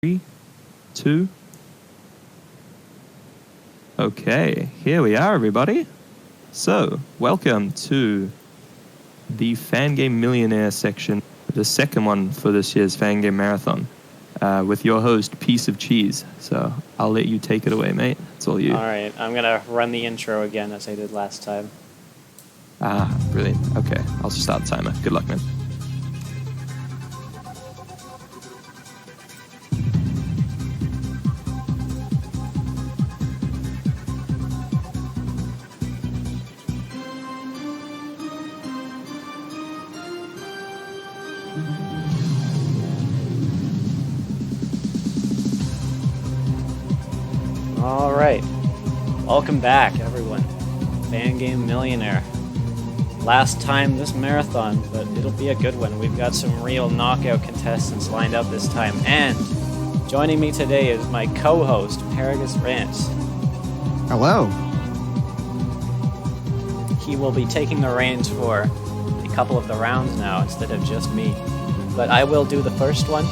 3, 2. Okay, here we are, everybody. So, welcome to the Fangame Millionaire section, the second one for this year's Fangame Marathon, with your host, Piece of Cheese. So, I'll let you take it away, mate. It's all you. All right, I'm going to run the intro again as I did last time. Ah, brilliant. Okay, I'll start the timer. Good luck, man. All right, welcome back, everyone. Fangame Millionaire. Last time this marathon, but it'll be a good one. We've got some real knockout contestants lined up this time. And joining me today is my co-host, ParagusRants. Hello. He will be taking the reins for a couple of the rounds now instead of just me. But I will do the first one,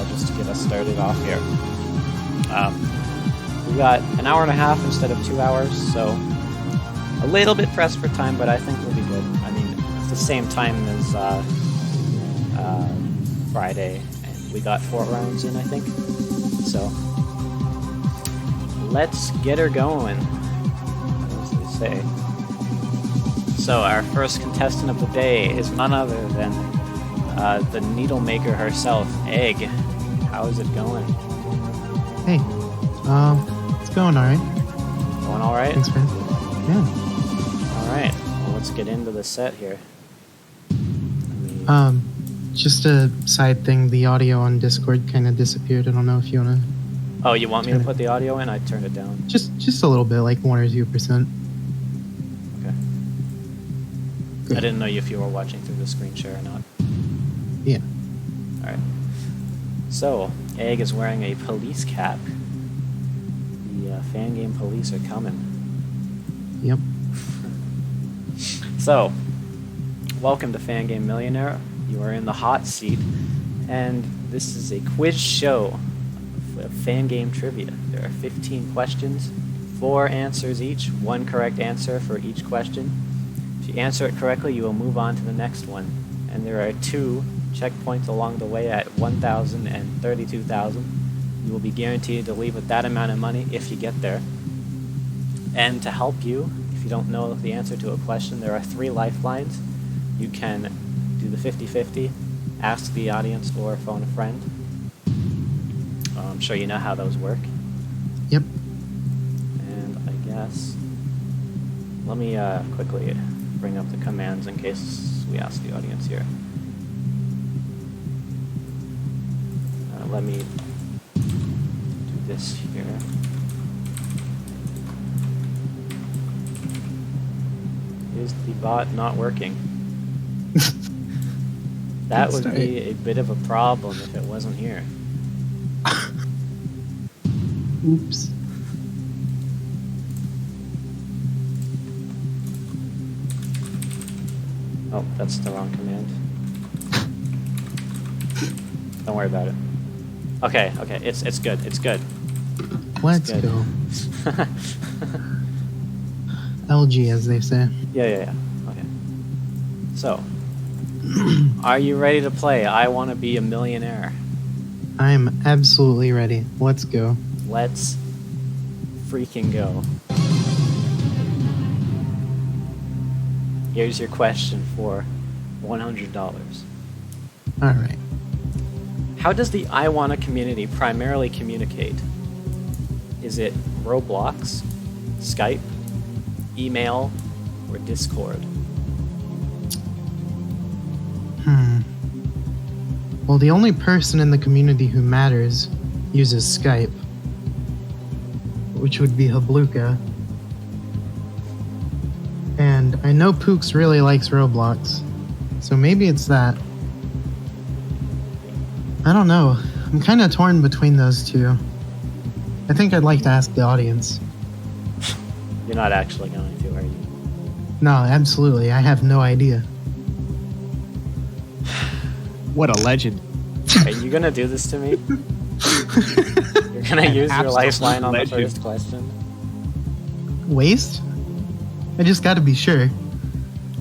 just to get us started off here. We got an hour and a half instead of 2 hours, so a little bit pressed for time, but I think we'll be good. I mean, it's the same time as Friday, and we got 4 rounds in, I think. So, let's get her going, as they say. So, our first contestant of the day is none other than the needle maker herself, Egg. How is it going? Hey. It's going alright. Going alright? Thanks, man. Yeah. Alright, well, let's get into the set here. Just a side thing, the audio on Discord kind of disappeared. I don't know if you want to... Oh, you want me to put the audio in? I turned it down. Just a little bit, like 1 or 2%. Okay. Good. I didn't know if you were watching through the screen share or not. Yeah. Alright. So, Egg is wearing a police cap. The Fangame police are coming. Yep. So, welcome to Fangame Millionaire. You are in the hot seat, and this is a quiz show of Fangame trivia. There are 15 questions, 4 answers each, 1 correct answer for each question. If you answer it correctly, you will move on to the next one. And there are 2 checkpoints along the way at 1,000 and 32,000. You will be guaranteed to leave with that amount of money if you get there. And to help you, if you don't know the answer to a question, there are 3 lifelines. You can do the 50-50, ask the audience, or phone a friend. I'm sure you know how those work. Yep. And I guess, let me quickly bring up the commands in case we ask the audience here. Let me do this here. Is the bot not working? That would be a bit of a problem if it wasn't here. Oops. Oh, that's the wrong command. Don't worry about it. Okay, it's good, it's good. Let's go. LG, as they say. Yeah. Okay. So, are you ready to play I Want to Be a Millionaire? I'm absolutely ready. Let's go. Let's freaking go. Here's your question for $100. Alright. How does the I Wanna community primarily communicate? Is it Roblox, Skype, email, or Discord? Well, the only person in the community who matters uses Skype, which would be Habluka. And I know Pooks really likes Roblox, so maybe it's that. I don't know. I'm kind of torn between those two. I think I'd like to ask the audience. You're not actually going to, are you? No, absolutely. I have no idea. What a legend. Are you gonna do this to me? You're gonna An use your absolute lifeline on the legend. first question. Waste? I just got to be sure.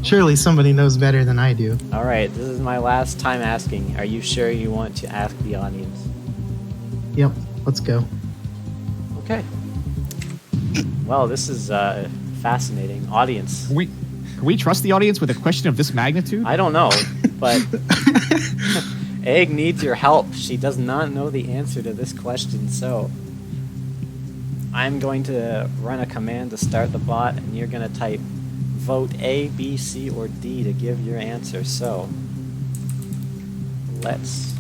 Surely somebody knows better than I do. All right, this is my last time asking. Are you sure you want to ask the audience? Yep, let's go. Okay. Well, this is fascinating. Audience. Can we trust the audience with a question of this magnitude? I don't know, but Egg needs your help. She does not know the answer to this question, so I'm going to run a command to start the bot, and you're going to type vote A, B, C, or D to give your answer. So let's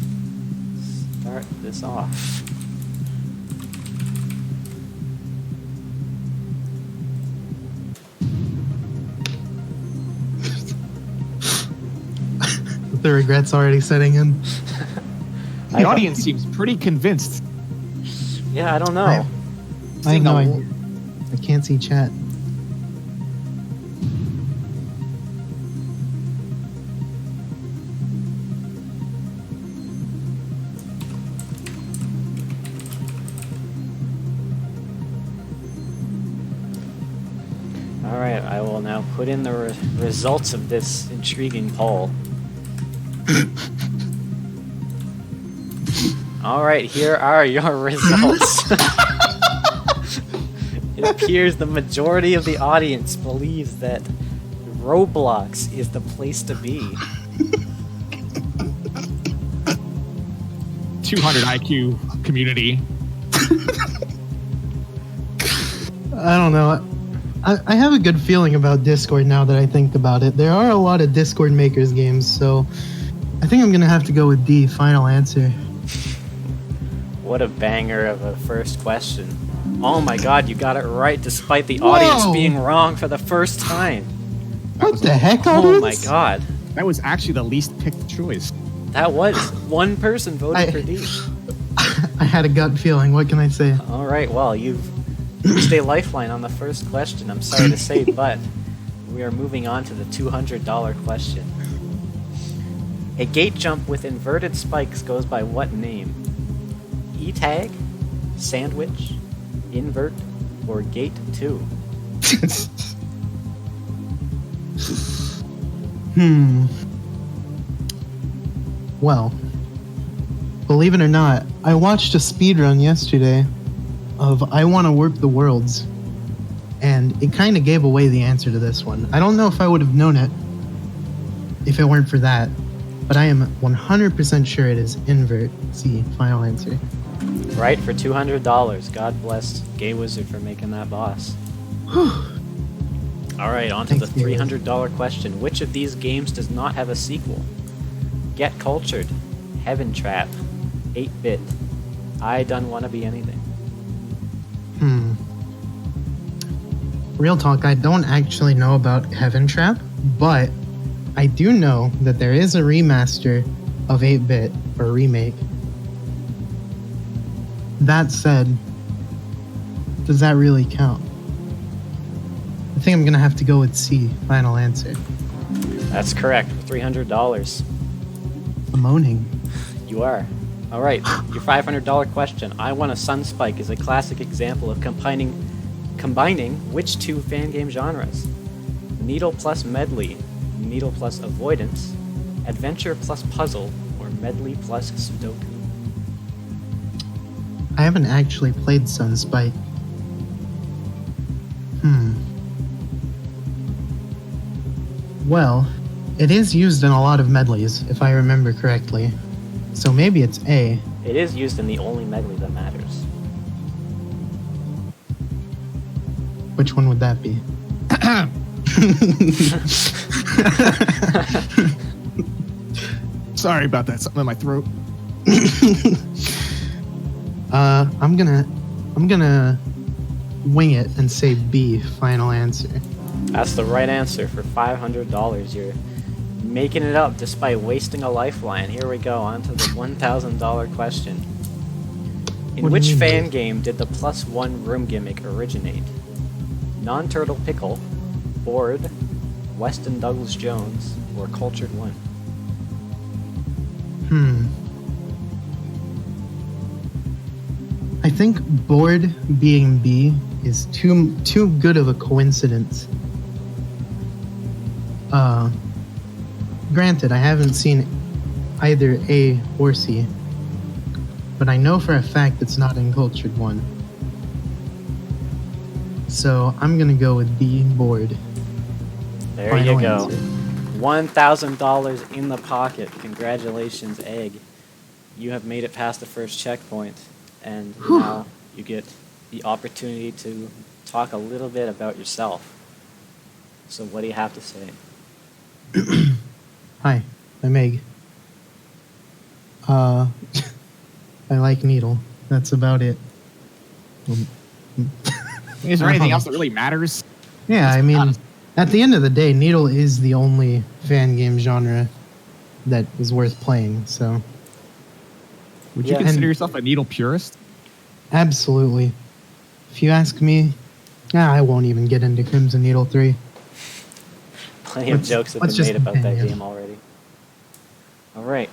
start this off. The regret's already setting in. The audience seems pretty convinced. Yeah, I don't know. I have no idea. I can't see chat. All right, I will now put in the results of this intriguing poll. All right, here are your results. It appears the majority of the audience believes that Roblox is the place to be. 200 IQ community. I don't know. I have a good feeling about Discord now that I think about it. There are a lot of Discord Makers games, so I think I'm going to have to go with D, final answer. What a banger of a first question. Oh my god, you got it right despite the audience Whoa. being wrong for the first time. What the heck, Oh audience? my god. That was actually the least picked choice. That was one person voted for D. I had a gut feeling. What can I say? All right, well, you've used a lifeline on the first question, I'm sorry to say, but we are moving on to the $200 question. A gate jump with inverted spikes goes by what name? E-tag, sandwich, invert, or gate 2? Well, believe it or not, I watched a speedrun yesterday of I Want to Work the Worlds, and it kind of gave away the answer to this one. I don't know if I would have known it if it weren't for that, but I am 100% sure it is invert. C, final answer. Right, for $200. God bless Gay Wizard for making that boss. All right, on to the Thanks, Gay Wizard. $300 question. Which of these games does not have a sequel? Get Cultured, Heaven Trap, 8-Bit, I Done Wanna Be Anything. Real talk, I don't actually know about Heaven Trap, but I do know that there is a remaster of 8-Bit, or remake. That said, does that really count? I think I'm gonna have to go with C, final answer. That's correct, for $300. I'm moaning. You are. All right, your $500 question. I Want a Sunspike is a classic example of combining which two fan game genres? Needle plus medley, needle plus avoidance, adventure plus puzzle, or medley plus Sudoku? I haven't actually played Sunspike. Well, it is used in a lot of medleys, if I remember correctly. So maybe it's A. It is used in the only medley that matters. Which one would that be? Sorry about that. Something in my throat. I'm gonna wing it and say B, final answer. That's the right answer for $500. You're making it up despite wasting a lifeline. Here we go, on to the $1,000 question. In What do which you mean, fan Dave? game did the +1 room gimmick originate? Non-Turtle Pickle, Board, Weston Douglas Jones, or Cultured One? I think board being B is too good of a coincidence. Granted, I haven't seen either A or C, but I know for a fact it's not in Cultured 1. So I'm gonna go with B, board. There Final you go. answer. $1,000 in the pocket. Congratulations, Egg. You have made it past the first checkpoint, and now you get the opportunity to talk a little bit about yourself. So what do you have to say? Hi, I'm Egg. I like Needle. That's about it. Is there anything else that really matters? Yeah, I mean, at the end of the day, Needle is the only fan game genre that is worth playing, so... Would you consider yourself a Needle purist? Absolutely. If you ask me, I won't even get into Crimson Needle 3. Plenty of jokes have been made about that game already. All right.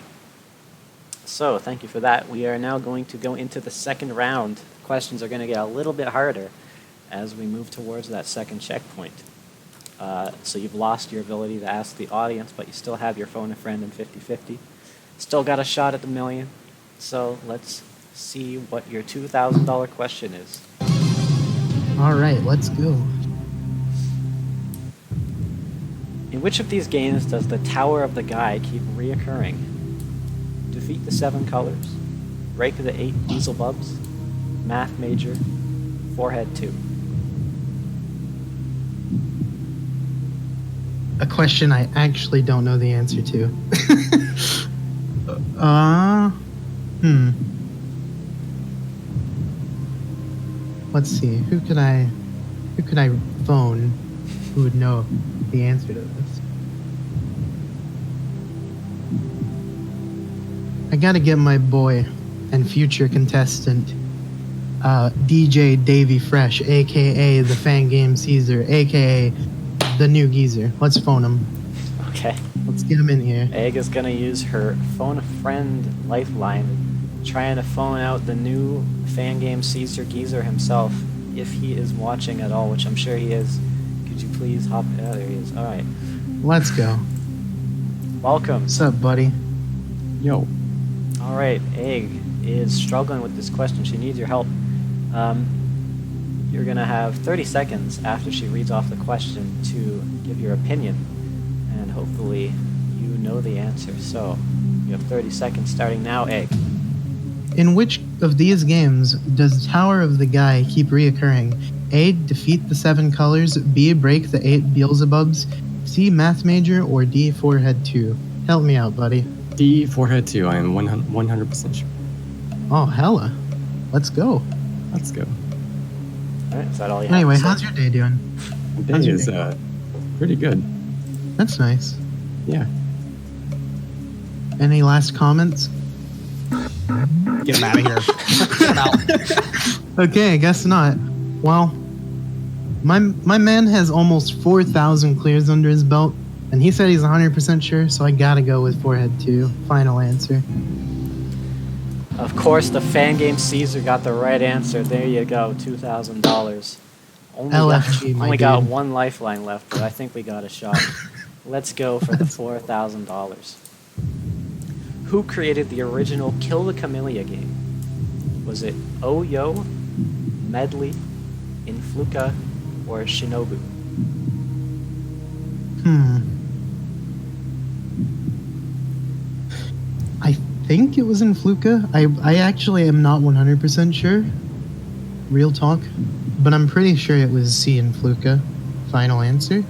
So, thank you for that. We are now going to go into the second round. Questions are going to get a little bit harder as we move towards that second checkpoint. So you've lost your ability to ask the audience, but you still have your phone a friend in 50-50. Still got a shot at the million. So let's see what your $2,000 question is. All right, let's go. In which of these games does the Tower of the Guy keep reoccurring? Defeat the 7 colors, break the 8 Beelzebubs, Math Major, Forehead 2. A question I actually don't know the answer to. Let's see. Who could I phone who would know the answer to this? I gotta get my boy and future contestant, DJ Davey Fresh, aka the Fangame Caesar, aka the new geezer. Let's phone him. Okay. Let's get him in here. Egg is going to use her phone a friend lifeline, trying to phone out the new Fangame Caesar geezer himself, if he is watching at all, which I'm sure he is. Could you please hop? Oh, there he is. All right. Let's go. Welcome. What's up, buddy? Yo. All right. Egg is struggling with this question. She needs your help. You're going to have 30 seconds after she reads off the question to give your opinion, and hopefully you know the answer. So you have 30 seconds starting now, Egg. In which of these games does Tower of the Guy keep reoccurring? A. Defeat the 7 colors. B. Break the 8 Beelzebubs. C. Math Major. Or D. Forehead 2. Help me out, buddy. D. Forehead 2. I am 100% sure. Oh, hella. Let's go. Let's go. All right, is that all you have? Anyway, to say? how's your day doing? The day is pretty good. That's nice. Yeah. Any last comments? Get him out of here. Get him out. Okay, I guess not. Well, my man has almost 4,000 clears under his belt, and he said he's 100% sure, so I gotta go with Forehead 2. Final answer. Of course, the Fangame Caesar got the right answer. There you go, $2,000. LFG, my Only got dude. one lifeline left, but I think we got a shot. Let's go for the $4,000. Who created the original Kill the Camellia game? Was it Oh-Yo, Medley, Influka, or Shinobu? I think it was in Fluka. I actually am not 100% sure. Real talk. But I'm pretty sure it was C in Fluka. Final answer?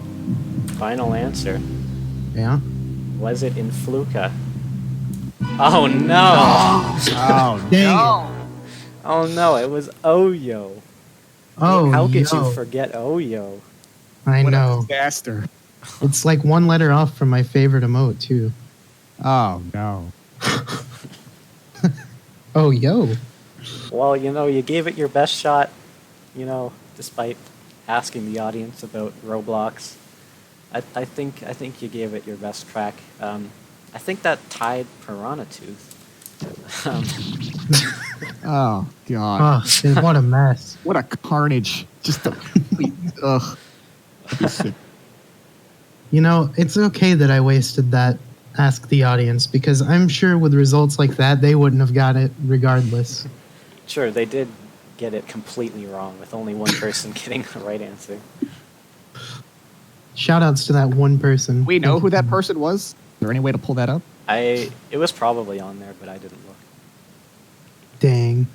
Final answer. Yeah. Was it Influka? Oh no! Oh, Dang no. Oh no, it was Oh-Yo. Oh, How could yo. you forget Oh-Yo? I What a know. disaster. It's like one letter off from my favorite emote, too. Oh, no. Oh, yo. Well, you gave it your best shot, despite asking the audience about Roblox. I think you gave it your best crack. I think that tied Piranha Tooth. Oh, God. Oh, what a mess. What a carnage. Just a complete, ugh. I'd be sick. You know, it's okay that I wasted that Ask the Audience, because I'm sure with results like that, they wouldn't have got it regardless. Sure, they did get it completely wrong with only one person getting the right answer. Shoutouts to that one person. We know who that person was? Is there any way to pull that up? It was probably on there, but I didn't look. Dang.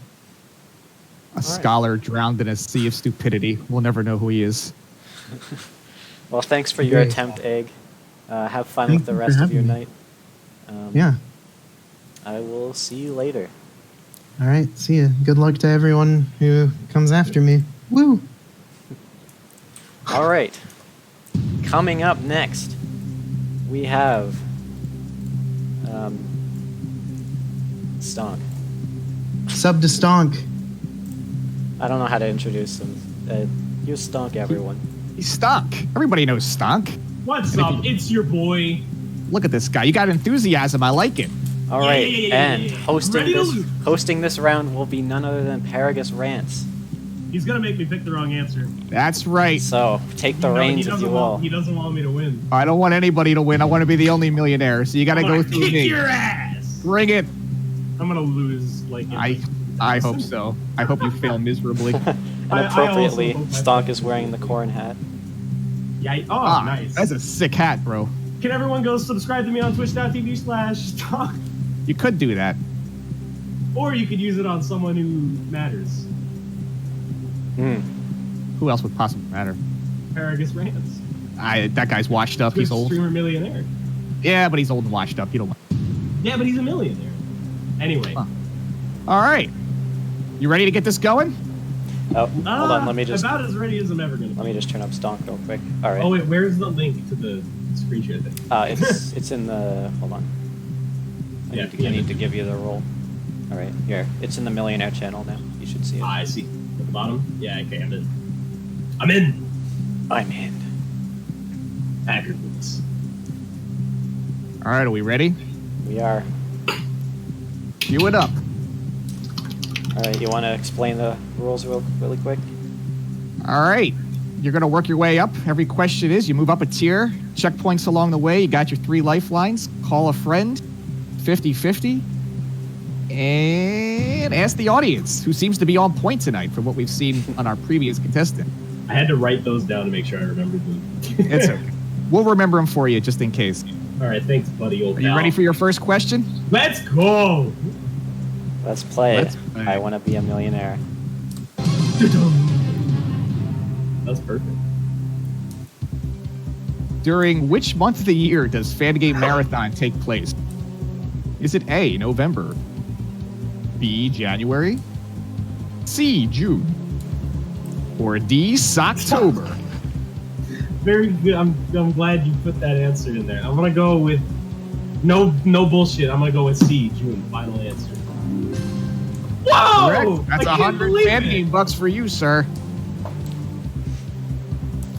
A scholar drowned in a sea of stupidity. We'll never know who he is. Well, thanks for your Great. attempt, Egg. Have fun Thank with the you for rest of having your me. night. Yeah. I will see you later. All right. See ya. Good luck to everyone who comes after me. Woo. All right. Coming up next, we have Stonk. Sub to Stonk. I don't know how to introduce him. You're Stonk, everyone. He's Stonk. Everybody knows Stonk. What's up? It's your boy. Look at this guy. You got enthusiasm. I like it. All right, yeah, and yeah. hosting Ready to this lose. hosting this round will be none other than ParagusRants. He's gonna make me pick the wrong answer. That's right. So take the reins if you will. He doesn't want me to win. I don't want anybody to win. I want to be the only millionaire. So you got to I'm go gonna through kick me. your ass. Bring it. I'm gonna lose. Like I hope so. I hope you fail miserably. And I appropriately, also hope my Stonk friend- is wearing the corn hat. Yeah. Oh, Ah, nice. That's a sick hat, bro. Can everyone go subscribe to me on twitch.tv/talk? You could do that. Or you could use it on someone who matters. Who else would possibly matter? ParagusRants. That guy's washed up. He's Twitch old. streamer millionaire. Yeah, but he's old and washed up. You don't want. Yeah, but he's a millionaire. Anyway. Huh. All right. You ready to get this going? Oh, hold on. Let me just About as ready as I'm ever gonna be. let me just turn up Stonk real quick. All right. Oh wait, where's the link to the screenshot thing? It's in the hold on. I need to give you the roll. All right, here. It's in the Millionaire channel now. You should see it. I see. At the bottom? Yeah, okay, I'm in. I'm in! I'm in. Packers. All right. Are we ready? We are. Cue it up. All right. You want to explain the rules really quick? All right. You're going to work your way up. Every question is you move up a tier, checkpoints along the way. You got your 3 lifelines. Call a friend, 50-50, and ask the audience, who seems to be on point tonight from what we've seen on our previous contestant. I had to write those down to make sure I remembered them. It's okay. We'll remember them for you just in case. Alright, thanks, buddy, old Are you pal. ready for your first question? Let's go! Let's play. Let's play. I want to be a millionaire. That's perfect. During which month of the year does Fangame Marathon take place? Is it A, November, B, January, C, June, or D, Socktober? Very good. I'm glad you put that answer in there. I'm gonna go with no bullshit. I'm gonna go with C, June. Final answer. Whoa! Correct. That's I can't 100 believe Fangame it. bucks for you, sir.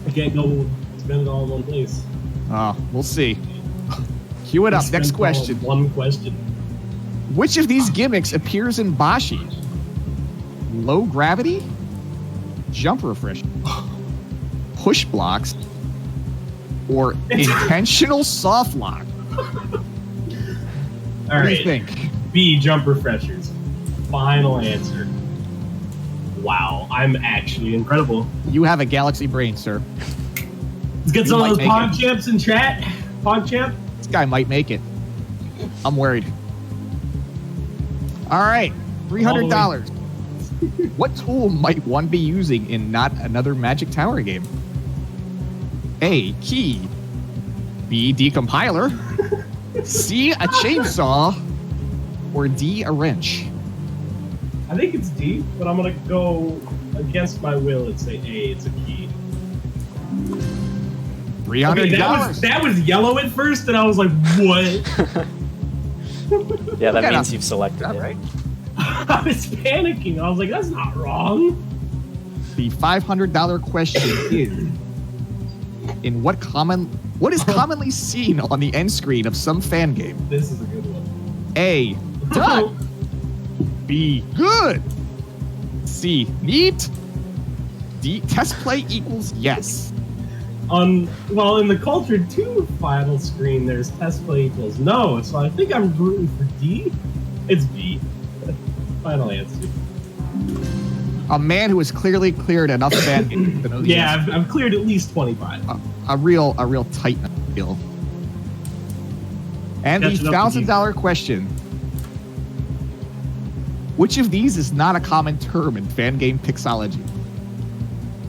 I can't go spend it all in one place. Oh, we'll see. Cue it up. Spend Next it all question. in one question. Which of these gimmicks appears in Bashi? Low gravity, jump refresh, push blocks, or intentional soft lock? All What do right. you think? B, jump refreshers. Final answer. Wow, I'm actually incredible. You have a galaxy brain, sir. Let's get You some might of those make Pog it. champs in chat. Pog champ. This guy might make it. I'm worried. All right, $300. What tool might one be using in not another Magic Tower game? A, key. B, decompiler. C, a chainsaw. Or D, a wrench. I think it's D, but I'm gonna go against my will and say A. It's a key. $300. Okay, that was yellow at first, and I was like, what? Yeah, that Yeah, means no. you've selected All it. right. I was panicking. I was like, that's not wrong. The $500 question is: what is commonly seen on the end screen of some fan game? This is a good one. A, duck. B, good. C, neat. D, test play equals yes. Well, in the Culture 2 final screen, there's test play equals no, so I think I'm rooting for D. It's B. Final answer. A man who has clearly cleared enough fan games to know the Yeah, answer. I've cleared at least 25. A real tight deal. And the Catching up with $1,000 question. Which of these is not a common term in fan game pixology?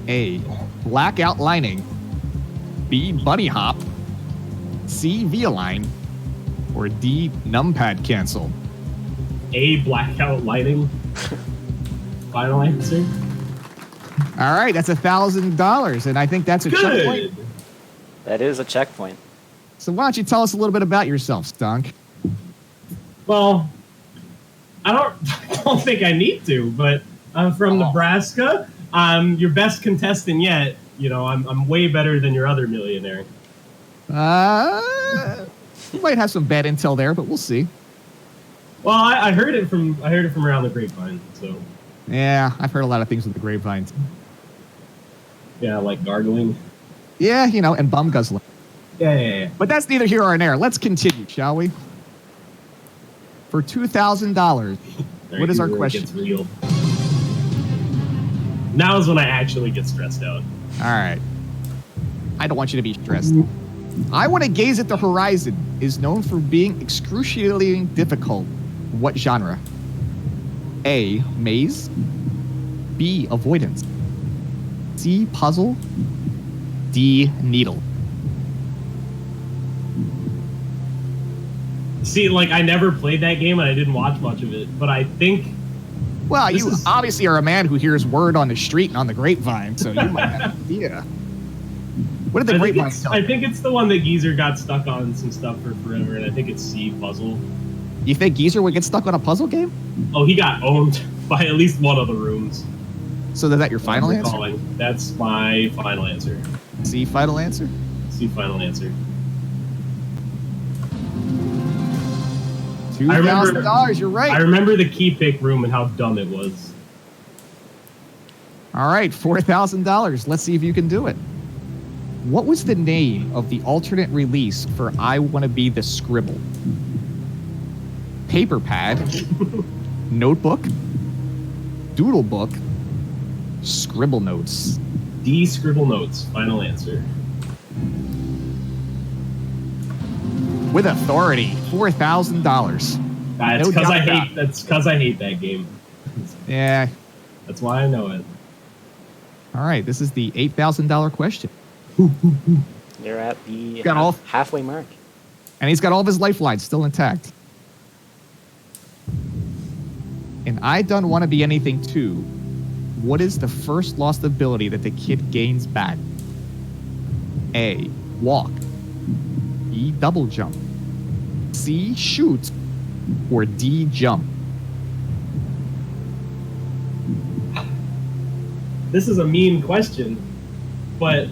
A, blackout lining. B, bunny hop. C, V-align. Or D, numpad cancel. A, blackout lighting. Final answer. All right, that's $1,000, and I think that's a checkpoint. Good. That is a checkpoint. So why don't you tell us a little bit about yourself, Stunk? Well, I don't think I need to, but I'm from Nebraska. I'm your best contestant yet. You know, I'm way better than your other millionaire. You might have some bad intel there, but we'll see. Well, I heard it from around the grapevine. So Yeah, I've heard a lot of things with the grapevine. yeah, like gargling. Yeah, you know, and bum guzzling. Yeah. But that's neither here nor there. Let's continue, shall we? For $2,000, what is our question? Gets real. Now is when I actually get stressed out. All right. I don't want you to be stressed. I Want to Gaze at the Horizon is known for being excruciatingly difficult. What genre? A, maze. B, avoidance. C, puzzle. D, needle. See, like, I never played that game and I didn't watch much of it, but I think... Well, This you is- obviously are a man who hears word on the street and on the grapevine, so you might have an idea. What did the grapevine tell I you? think it's the one that Geezer got stuck on some stuff for forever, and I think it's C, puzzle. You think Geezer would get stuck on a puzzle game? Oh, he got owned by at least one of the rooms. So is that your final I'm answer? recalling. That's my final answer. C, final answer? C, final answer. $2,000, you're right. I remember the key pick room and how dumb it was. All right, $4,000. Let's see if you can do it. What was the name of the alternate release for I Want to Be the Scribble? Paper pad, notebook, doodle book, scribble notes. D, scribble notes. Final answer. With authority, $4,000. That's No because doubt I about hate. That's because I hate that game. Yeah. That's why I know it. All right, this is the $8,000 question. You're at the Got all- halfway mark. And he's got all of his lifelines still intact. In I Don't Want to Be Anything 2, what is the first lost ability that the kid gains back? A, walk. B, double jump. C, shoot. Or D, jump. This is a mean question, but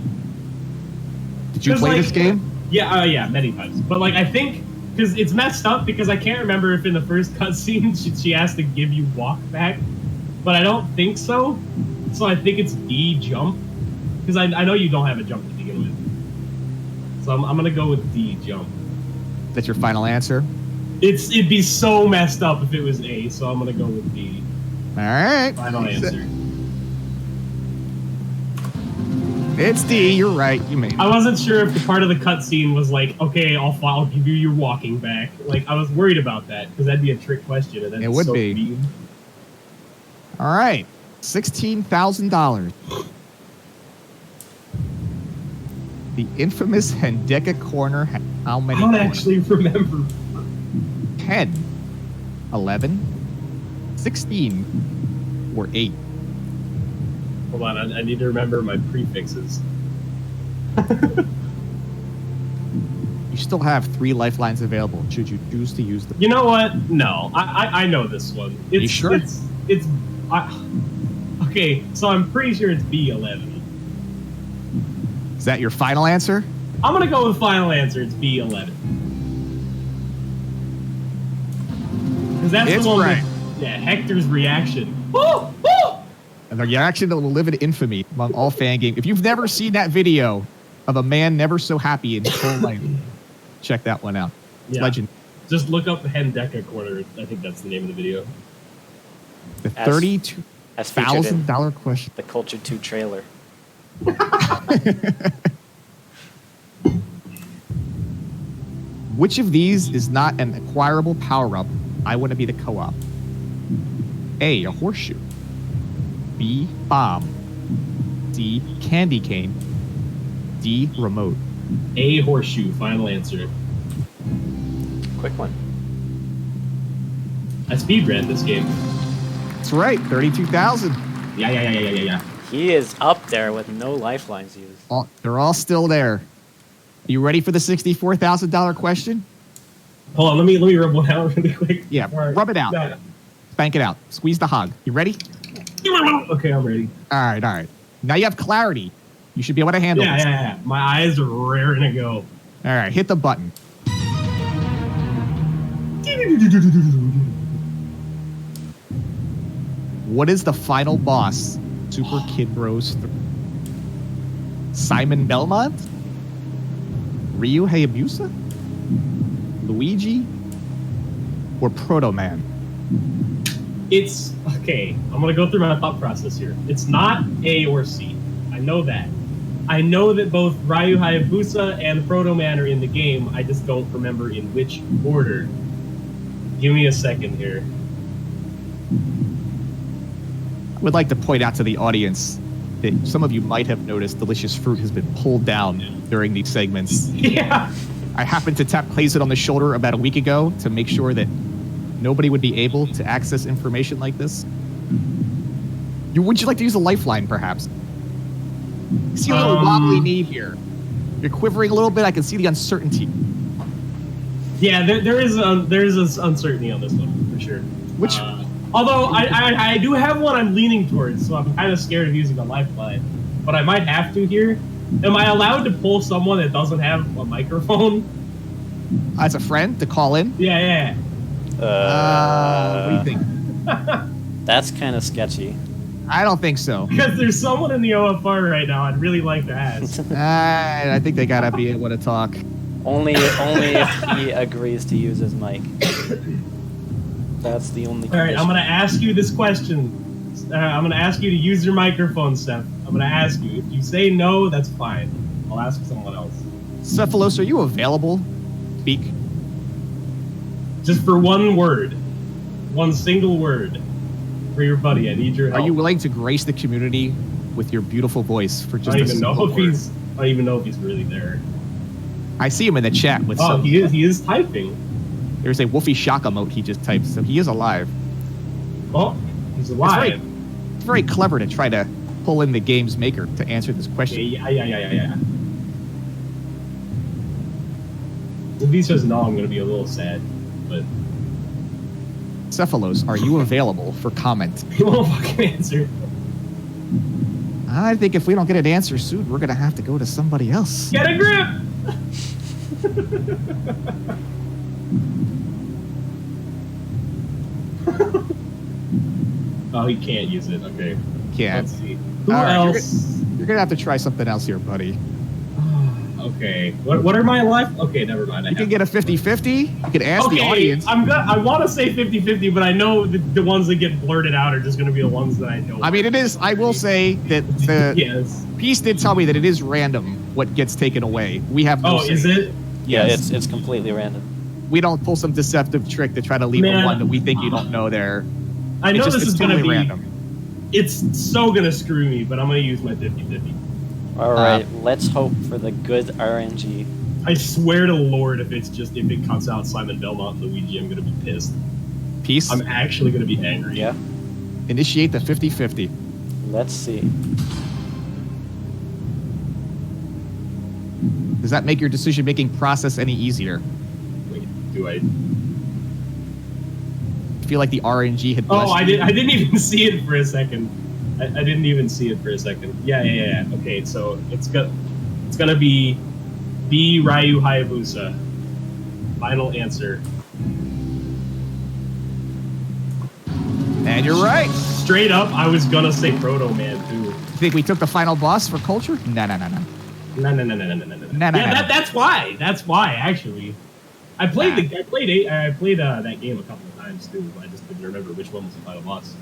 Did you 'cause, play like, this game? yeah, many times. But like, I think because it's messed up because I can't remember if in the first cutscene she has to give you walk back, but I don't think so. So I think it's D, jump, because I know you don't have a jump to begin with. So I'm gonna go with D, jump. That's your final answer? It'd be so messed up if it was A, so I'm gonna go with D. All right. Final answer. It's D. You're right. You made it. I wasn't sure if the part of the cutscene was like, okay, I'll give you your walking back. Like, I was worried about that because that'd be a trick question. And It would so be. mean. All right. $16,000. The infamous Hendeka corner had how many I don't corners? actually remember. 10, 11, 16, or 8. Hold on, I need to remember my prefixes. You still have 3 lifelines available should you choose to use them. You know what? No, I know this one. It's, You sure? Okay, so I'm pretty sure it's B11. Is that your final answer? I'm gonna go with final answer. It's B11. Because that's It's the one. right. Yeah, Hector's reaction. Woo! Woo! And the reaction that will live in infamy among all fan game. If you've never seen that video of a man never so happy in his whole life, check that one out. It's Yeah. legend. Just look up the Hendeka corner. I think that's the name of the video. The As featured in $32,000 question. the Culture 2 trailer. Which of these is not an acquirable power-up? I want to be the co-op. A horseshoe. B, bomb. C, candy cane. D, remote. A horseshoe. Final answer. Quick one. I speedran this game. That's right, 32,000. Yeah. He is up there with no lifelines used. They're all still there. You ready for the $64,000 question? Hold on, let me rub one out really quick. Yeah, All right. rub it out. Yeah. Spank it out. Squeeze the hog. You ready? Okay, I'm ready. All right. Now you have clarity. You should be able to handle this. Yeah. My eyes are raring to go. All right, hit the button. What is the final boss Super Kid Bros 3? Simon Belmont? Ryu Hayabusa? Luigi? Or Proto Man? It's okay. I'm gonna go through my thought process here. It's not A or C. I know that. I know that both Ryu Hayabusa and Proto Man are in the game. I just don't remember in which order. Give me a second here. I would like to point out to the audience that some of you might have noticed delicious fruit has been pulled down during these segments. Yeah. I happened to tap Clayson on the shoulder about a week ago to make sure that nobody would be able to access information like this. Would you like to use a lifeline, perhaps? You see a little wobbly knee here. You're quivering a little bit. I can see the uncertainty. Yeah, there is this uncertainty on this one for sure. Which, although I do have one I'm leaning towards, so I'm kind of scared of using a lifeline, but I might have to here. Am I allowed to pull someone that doesn't have a microphone? as a friend to call in? Yeah. What do you think? That's kind of sketchy. I don't think so. Because there's someone in the OFR right now I'd really like to ask. I think they gotta be able to talk. Only if he agrees to use his mic. That's the only All right, condition. I'm going to ask you this question. I'm going to ask you to use your microphone, Steph. I'm going to ask you. If you say no, that's fine. I'll ask someone else. Cephalos, are you available? Speak. Just for one word. One single word. For your buddy. I need your help. Are you willing to grace the community with your beautiful voice for I just don't a even know single if word? I don't even know if he's really there. I see him in the chat with Oh, some. he is typing. There's a Wolfie Shock emote he just typed, so he is alive. Oh, he's alive. It's very clever to try to pull in the game's maker to answer this question. Yeah. If he says no, I'm going to be a little sad. But Cephalos, are you available for comment? he won't fucking answer. I think if we don't get an answer soon, we're going to have to go to somebody else. Get a grip! Oh, he can't use it. Okay. Can't. Let's see. Who All right, else? You're going to have to try something else here, buddy. Okay. What are my life? Okay, never mind. You can get a 50-50. You can ask the audience. I want to say 50-50, but I know the ones that get blurted out are just going to be the ones that I know. I mean, it is. I will say that the Yes. piece did tell me that it is random what gets taken away. We have no Oh, say. is it? Yeah, Yes. it's completely random. We don't pull some deceptive trick to try to leave Man. a one that we think you don't know there. I know It's just, this is it's going to totally be. random. It's so going to screw me, but I'm going to use my 50-50. All right, let's hope for the good RNG. I swear to Lord, if it cuts out Simon Belmont and Luigi, I'm going to be pissed. Piece. I'm actually going to be angry. Yeah, Initiate the 50-50. let's see. Does that make your decision-making process any easier? Wait, do I? I feel like the RNG had. Oh, blessed I you. didn't even see it for a second. I didn't even see it for a second. Yeah. Okay, so it's gonna be B Ryu Hayabusa. Final answer. And you're right. Straight up, I was gonna say Proto Man too. Think we took the final boss for culture? No. No. No. Yeah, that's why. That's why actually. I played that game a couple of times too. I just didn't remember which one was the final boss.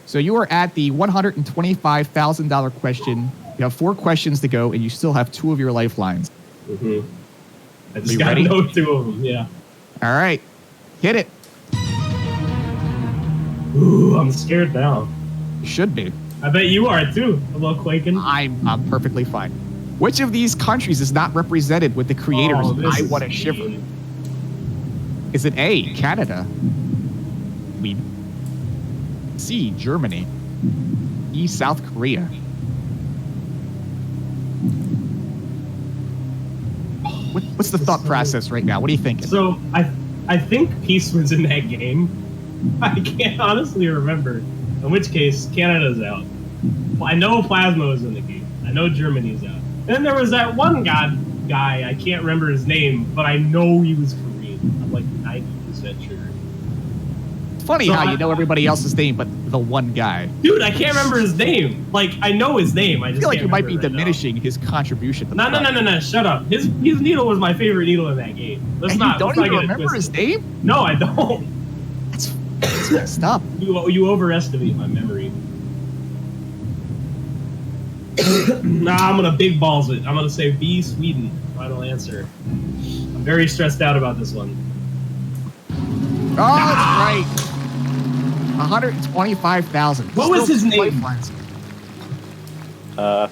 So you are at the $125,000 question. You have 4 questions to go, and you still have 2 of your lifelines. Mm-hmm. I just you got to ready? know 2 of them. Yeah. All right, hit it. Ooh, I'm scared now. You should be. I bet you are too. A little quaking. I'm perfectly fine. Which of these countries is not represented with the creators? This I is want to shiver. mean. Is it A, Canada? B, C, Germany? E, South Korea? What's the thought process right now? What are you thinking? So I think Peace was in that game. I can't honestly remember. In which case, Canada's out. Well, I know Plasma was in the game. I know Germany's out. And then there was that one guy. I can't remember his name, but I know he was Korean. I'm like 90% sure. It's funny how you know everybody else's name, but the one guy. Dude, I can't remember his name. Like, I know his name. I just feel like can't you might be remember it right diminishing his contribution. To the now. No. Shut up. His needle was my favorite needle in that game. And you don't even remember his name? No, I don't. That's messed up. You overestimate my memory. Nah, I'm gonna big balls it. I'm gonna say B, Sweden. Final answer. I'm very stressed out about this one. Oh, that's right. 125,000. What was his name? Lifelines. I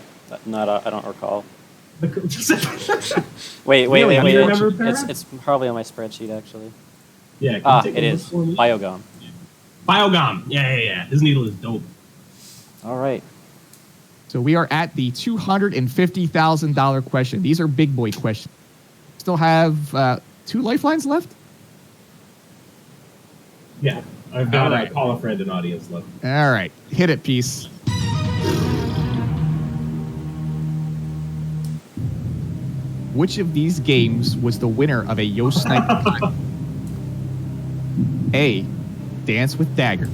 don't recall. The- Wait. Do you remember, It's probably on my spreadsheet actually. Yeah. can you take It a is. look for me? Biogum. Biogum. Yeah. His needle is dope. All right. So we are at the $250,000 question. These are big boy questions. Still have 2 lifelines left? Yeah. I've got Alright. a call a friend and audience left. All right. Hit it, Peace. Which of these games was the winner of a Yo Sniper contest? A, Dance with Dagger.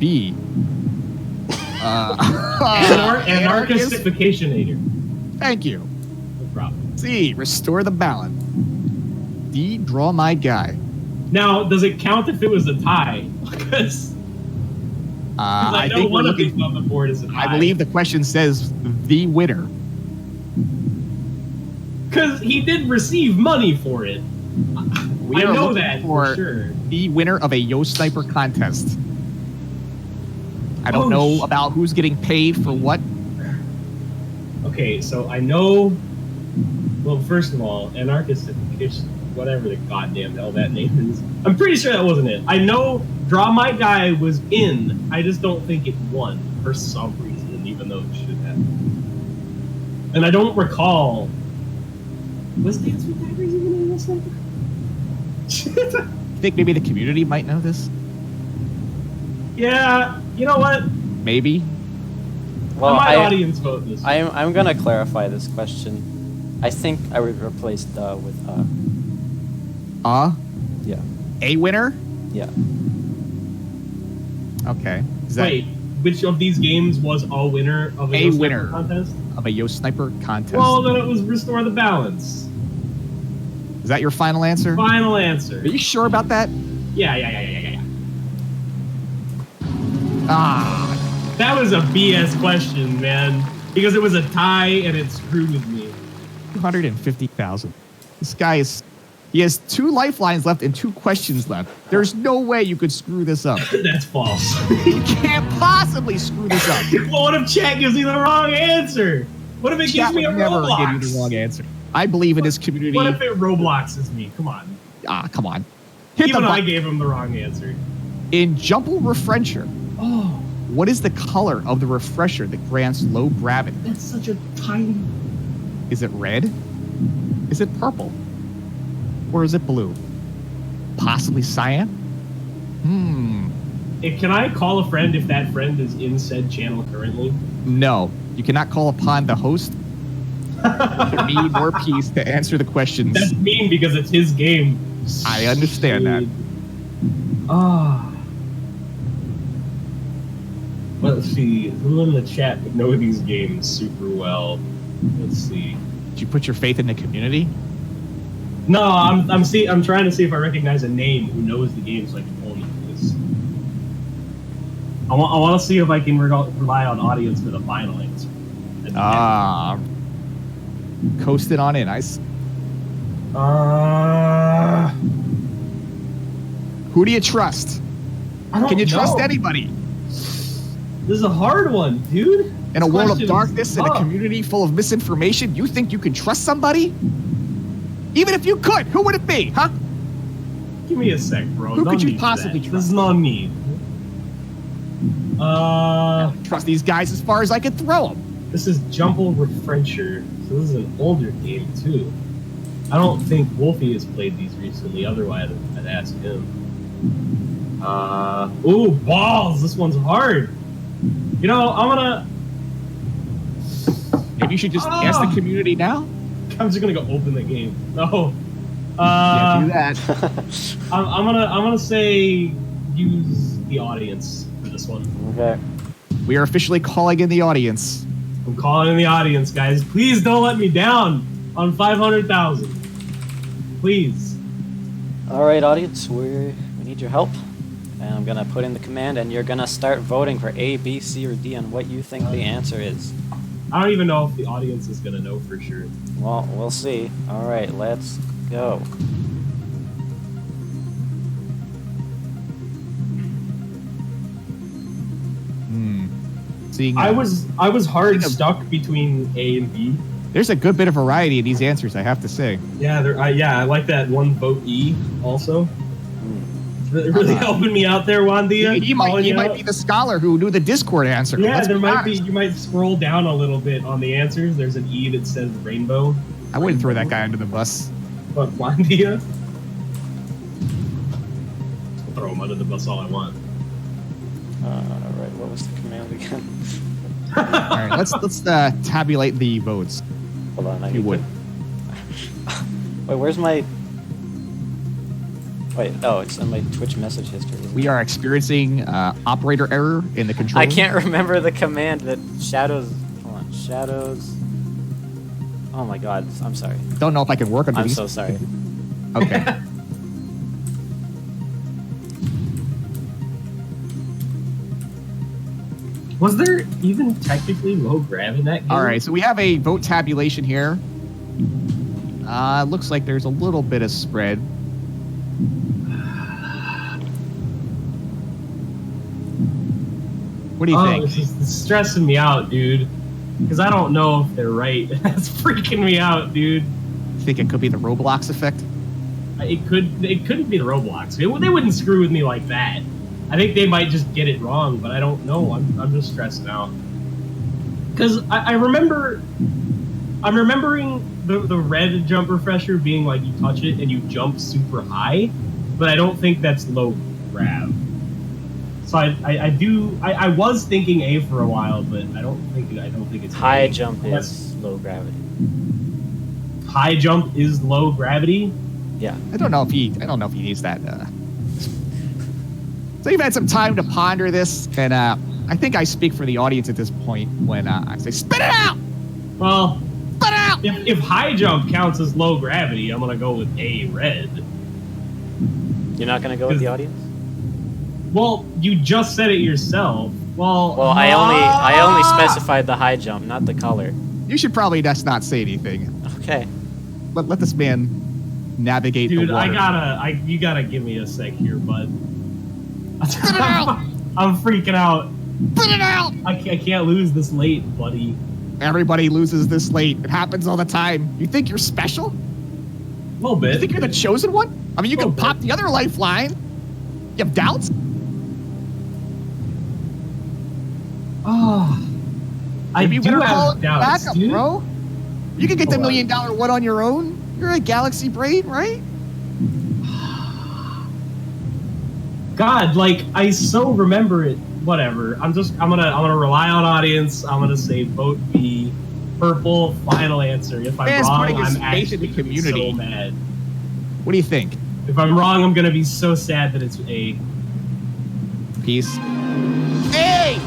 B, Anarchistificationator. Thank you. No problem. C, Restore the Balance. D, Draw My Guy. Now, does it count if it was a tie? Because I know think one we're of these looking. on the board is a tie. I believe the question says the winner. Because he did receive money for it. We I are know looking that for sure. The winner of a Yo Sniper contest. I don't know about who's getting paid for what. Okay, so I know. Well, first of all, Anarchistification, whatever the goddamn hell that name is. I'm pretty sure that wasn't it. I know Draw My Guy was in. I just don't think it won for some reason, even though it should have. And I don't recall. Was Dance with Daggers even in this one? I think maybe the community might know this. Yeah, you know what? Maybe. Well, My audience vote this. I'm gonna clarify this question. I think I would replace the with Yeah. A winner? Yeah. Okay. Is that Wait, which of these games was a winner of A Yo Sniper winner. contest? of a Yo Sniper contest? Well, then it was Restore the Balance. Is that your final answer? Final answer. Are you sure about that? Yeah. Ah, That was a BS question, man. Because it was a tie and it screwed with me. 250,000. This guy he has 2 lifelines left and 2 questions left. There's no way you could screw this up. That's false. You can't possibly screw this up. Well, what if chat gives me the wrong answer? What if it gives Chat me a would never Roblox? give you the wrong answer. I believe in this community. What if it Robloxes me? Come on. Come on. Hit Even the I button. gave him the wrong answer. In Jumble Refresher, Oh, what is the color of the refresher that grants low gravity? that's such a tiny... Is it red? Is it purple? Or is it blue? Possibly cyan? Can I call a friend if that friend is in said channel currently? No. You cannot call upon the host or me nor Peace to answer the questions. That's mean because it's his game. I understand that. Ah. Let's see. Who in the chat would know these games super well? Let's see. Did you put your faith in the community? No, I'm trying to see if I recognize a name who knows the game so I can pull into this. I want to see if I can rely on audience for the final answer. Coasting on in. Who do you trust? Can you trust anybody? This is a hard one, dude. In a world of darkness and a community full of misinformation, you think you can trust somebody? Even if you could, who would it be, huh? Give me a sec, bro. Who could you possibly trust? This is not me. Trust these guys as far as I could throw them. This is Jumble Refresher, so this is an older game too. I don't think Wolfie has played these recently. Otherwise, I'd ask him. Ooh, balls! This one's hard. You know, I'm gonna. Maybe you should just ask the community now. I'm just gonna go open the game. No. Yeah, do that. I'm gonna say use the audience for this one. Okay. We are officially calling in the audience. I'm calling in the audience, guys. Please don't let me down on 500,000. Please. All right, audience, we need your help. And I'm going to put in the command, and you're going to start voting for A, B, C, or D on what you think the answer is. I don't even know if the audience is going to know for sure. Well, we'll see. All right, let's go. Seeing, I was hard stuck between A and B. There's a good bit of variety in these answers, I have to say. Yeah, I like that one vote E also. It's really helping me out there, Wandia. He might be the scholar who knew the Discord answer. Yeah, there might be. You might scroll down a little bit on the answers. There's an E that says rainbow. I wouldn't throw that guy under the bus. But Wandia, I'll throw him under the bus all I want. All right, what was the command again? All right, let's tabulate the votes. Hold on, You would. Wait, where's my? Wait, oh, it's in my Twitch message history. We are experiencing operator error in the control. I can't remember the command that shadows. Hold on, shadows. Oh my god, I'm sorry. Don't know if I can work on I'm these. so sorry. Okay. Was there even technically low grab in that game? All right, so we have a vote tabulation here. Looks like there's a little bit of spread. What do you think? This is stressing me out, dude. Because I don't know if they're right. That's freaking me out, dude. Think it could be the Roblox effect? It couldn't be the Roblox. They wouldn't screw with me like that. I think they might just get it wrong, but I don't know. I'm just stressing out. Because I'm remembering the red jump refresher being like you touch it and you jump super high, but I don't think that's low grab. So I was thinking A for a while, but I don't think it's High A. jump is low gravity. High jump is low gravity. Yeah. I don't know if he needs that. So you've had some time to ponder this, and I think I speak for the audience at this point when I say, spit it out! Well, spit it out! If high jump counts as low gravity, I'm gonna go with A, red. You're not gonna go with the audience? Well, you just said it yourself. Well, I only specified the high jump, not the color. You should probably just not say anything. Okay. Let this man navigate dude, the water. you gotta give me a sec here, bud. Spit it out! I'm freaking out. Spit it out! I can't lose this late, buddy. Everybody loses this late. It happens all the time. You think you're special? A little bit. You think you're the chosen one? I mean, you can pop the other lifeline. You have doubts? Oh, I Maybe you do better call have it doubts, backup, dude. bro. You can get the Hold on. $1 million one on your own. You're a galaxy brain, right? God, like I so remember it. Whatever. I'm gonna rely on audience. I'm gonna say vote B, purple. Final answer. If I'm Man's wrong, putting his I'm faith in actually the community. so mad. What do you think? If I'm wrong, I'm gonna be so sad that it's A. Peace. Hey!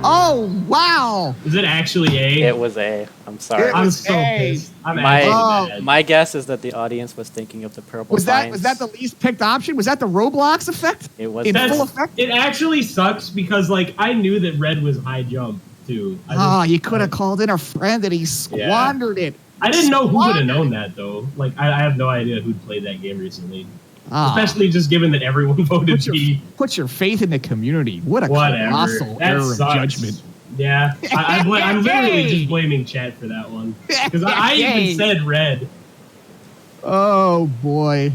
Oh, wow. Is it actually A? It was A. I'm sorry. I'm was so A. pissed. I'm My- actually mad. My guess is that the audience was thinking of the purple Was vines. that the least picked option? Was that the Roblox effect? It was in not. full effect? It actually sucks because like I knew that red was high jump too. You could have called in a friend and he squandered it. I didn't know who would have known that though. Like I have no idea who'd played that game recently. Ah, Especially just given that everyone voted B. put your faith in the community. What a Whatever. colossal That error sucks. of judgment. Yeah, I'm literally just blaming chat for that one because I even said red. Oh boy,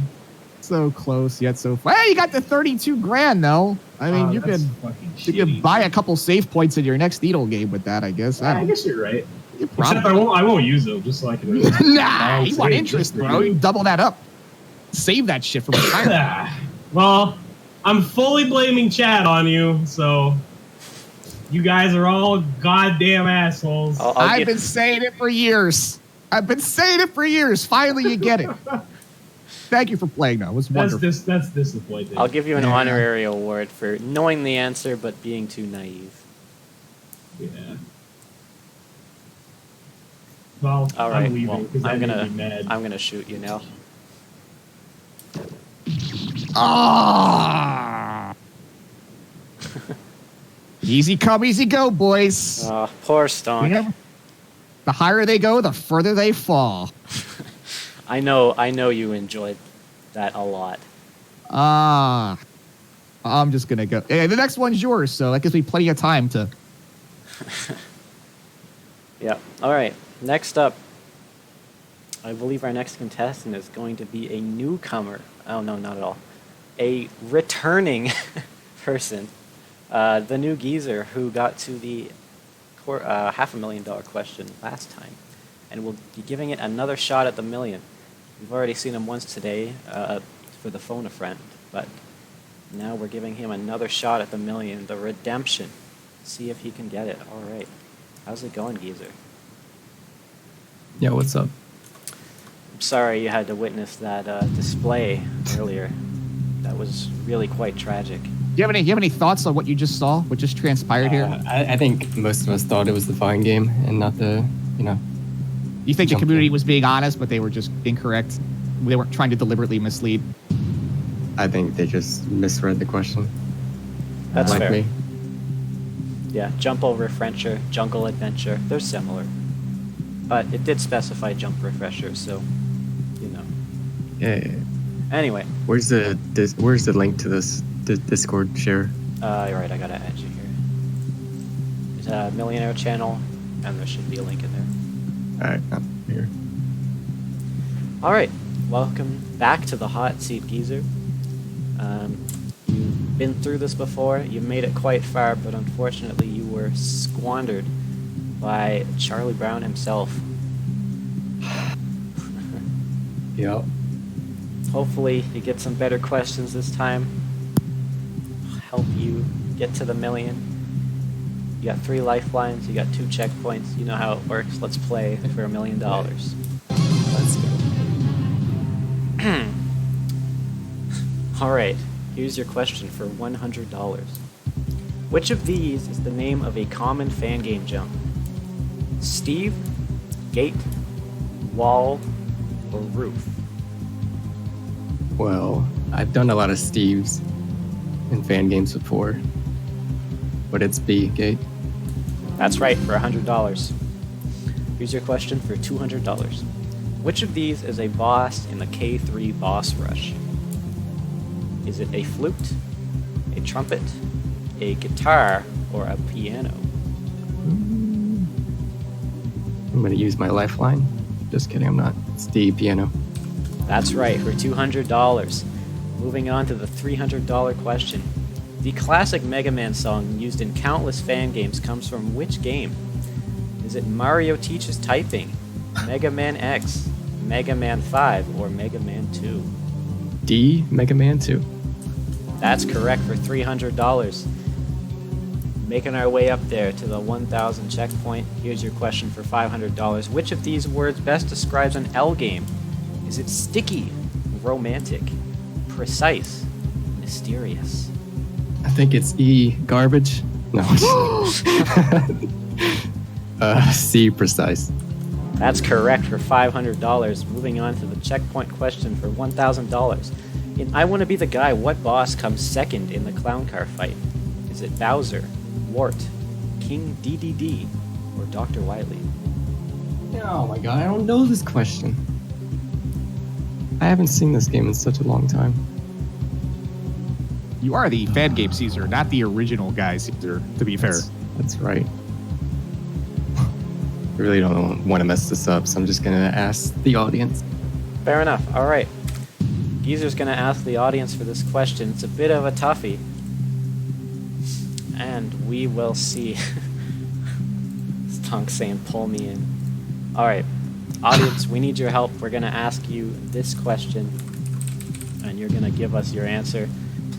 so close yet so far. Hey, you got the 32 grand though. I mean, you that's could fucking you could shitty. buy a couple save points in your next Needle game with that. I guess. I guess you're right. You Except I won't use them just so I can. Nah, you want interest, bro? You double that up. Save that shit for retirement. Well, I'm fully blaming chat on you, so you guys are all goddamn assholes. I've been saying it for years. Finally, you get it. Thank you for playing, though. It was wonderful. That's disappointing. I'll give you an honorary award for knowing the answer but being too naive. Yeah. Well, All right. I'm leaving Well, because I'm I'm gonna be mad. I'm gonna shoot you now. Ah. Easy come, easy go, boys. Poor Stonk. The higher they go, the further they fall. I know you enjoyed that a lot. I'm just gonna go. Hey, the next one's yours, so that gives me plenty of time to. Yeah. All right. Next up, I believe our next contestant is going to be a newcomer. Oh no, not at all. A returning person. The new geezer who got to the $500,000 question last time, and will be giving it another shot at the million. We've already seen him once today for the phone a friend, but now we're giving him another shot at the million, the redemption. See if he can get it. All right. How's it going, geezer? Yeah, what's up? I'm sorry you had to witness that display earlier. That was really quite tragic. Do you have any thoughts on what you just saw? What just transpired here? I think most of us thought it was the fine game and not the, You think the jump community in. was being honest, but they were just incorrect? They weren't trying to deliberately mislead? I think they just misread the question. That's like fair. me. Yeah, Jump Over Refresher, Jungle Adventure, they're similar. But it did specify Jump Refresher, so, you know. Yeah. Anyway, Where's the link to this Discord share? you're right, I gotta add you here. There's a Millionaire channel, and there should be a link in there. All right, I'm here. All right, welcome back to the hot seat, geezer. You've been through this before. You made it quite far, but unfortunately, you were squandered by Charlie Brown himself. Yep. Hopefully, you get some better questions this time. Help you get to the million. You got 3 lifelines. You got 2 checkpoints. You know how it works. Let's play for $1 million. Let's go. All right, here's your question for $100. Which of these is the name of a common fan game jump? Steve, gate, wall, or roof? Well, I've done a lot of Steves in fan games before, but it's B, Gate. That's right, for $100. Here's your question for $200. Which of these is a boss in the K3 boss rush? Is it a flute, a trumpet, a guitar, or a piano? I'm gonna use my lifeline. Just kidding, I'm not. It's D, piano. That's right, for $200. Moving on to the $300 question. The classic Mega Man song used in countless fan games comes from which game? Is it Mario Teaches Typing, Mega Man X, Mega Man 5, or Mega Man 2? D, Mega Man 2. That's correct for $300. Making our way up there to the 1,000 checkpoint. Here's your question for $500. Which of these words best describes an L game? Is it sticky, romantic, precise, mysterious? I think it's E, garbage. No. C precise. That's correct for $500. Moving on to the checkpoint question for $1,000. In I Want to Be the Guy, what boss comes second in the clown car fight? Is it Bowser, Wart, King DDD, or Dr. Wily? Oh my god, I don't know this question. I haven't seen this game in such a long time. You are the Fangame Caesar, not the original guy Caesar, to be fair. That's right. I really don't want to mess this up, so I'm just going to ask the audience. Fair enough. All right. Geezer's going to ask the audience for this question. It's a bit of a toughie. And we will see. Stonk saying, pull me in. All right. Audience, we need your help. We're going to ask you this question, and you're going to give us your answer.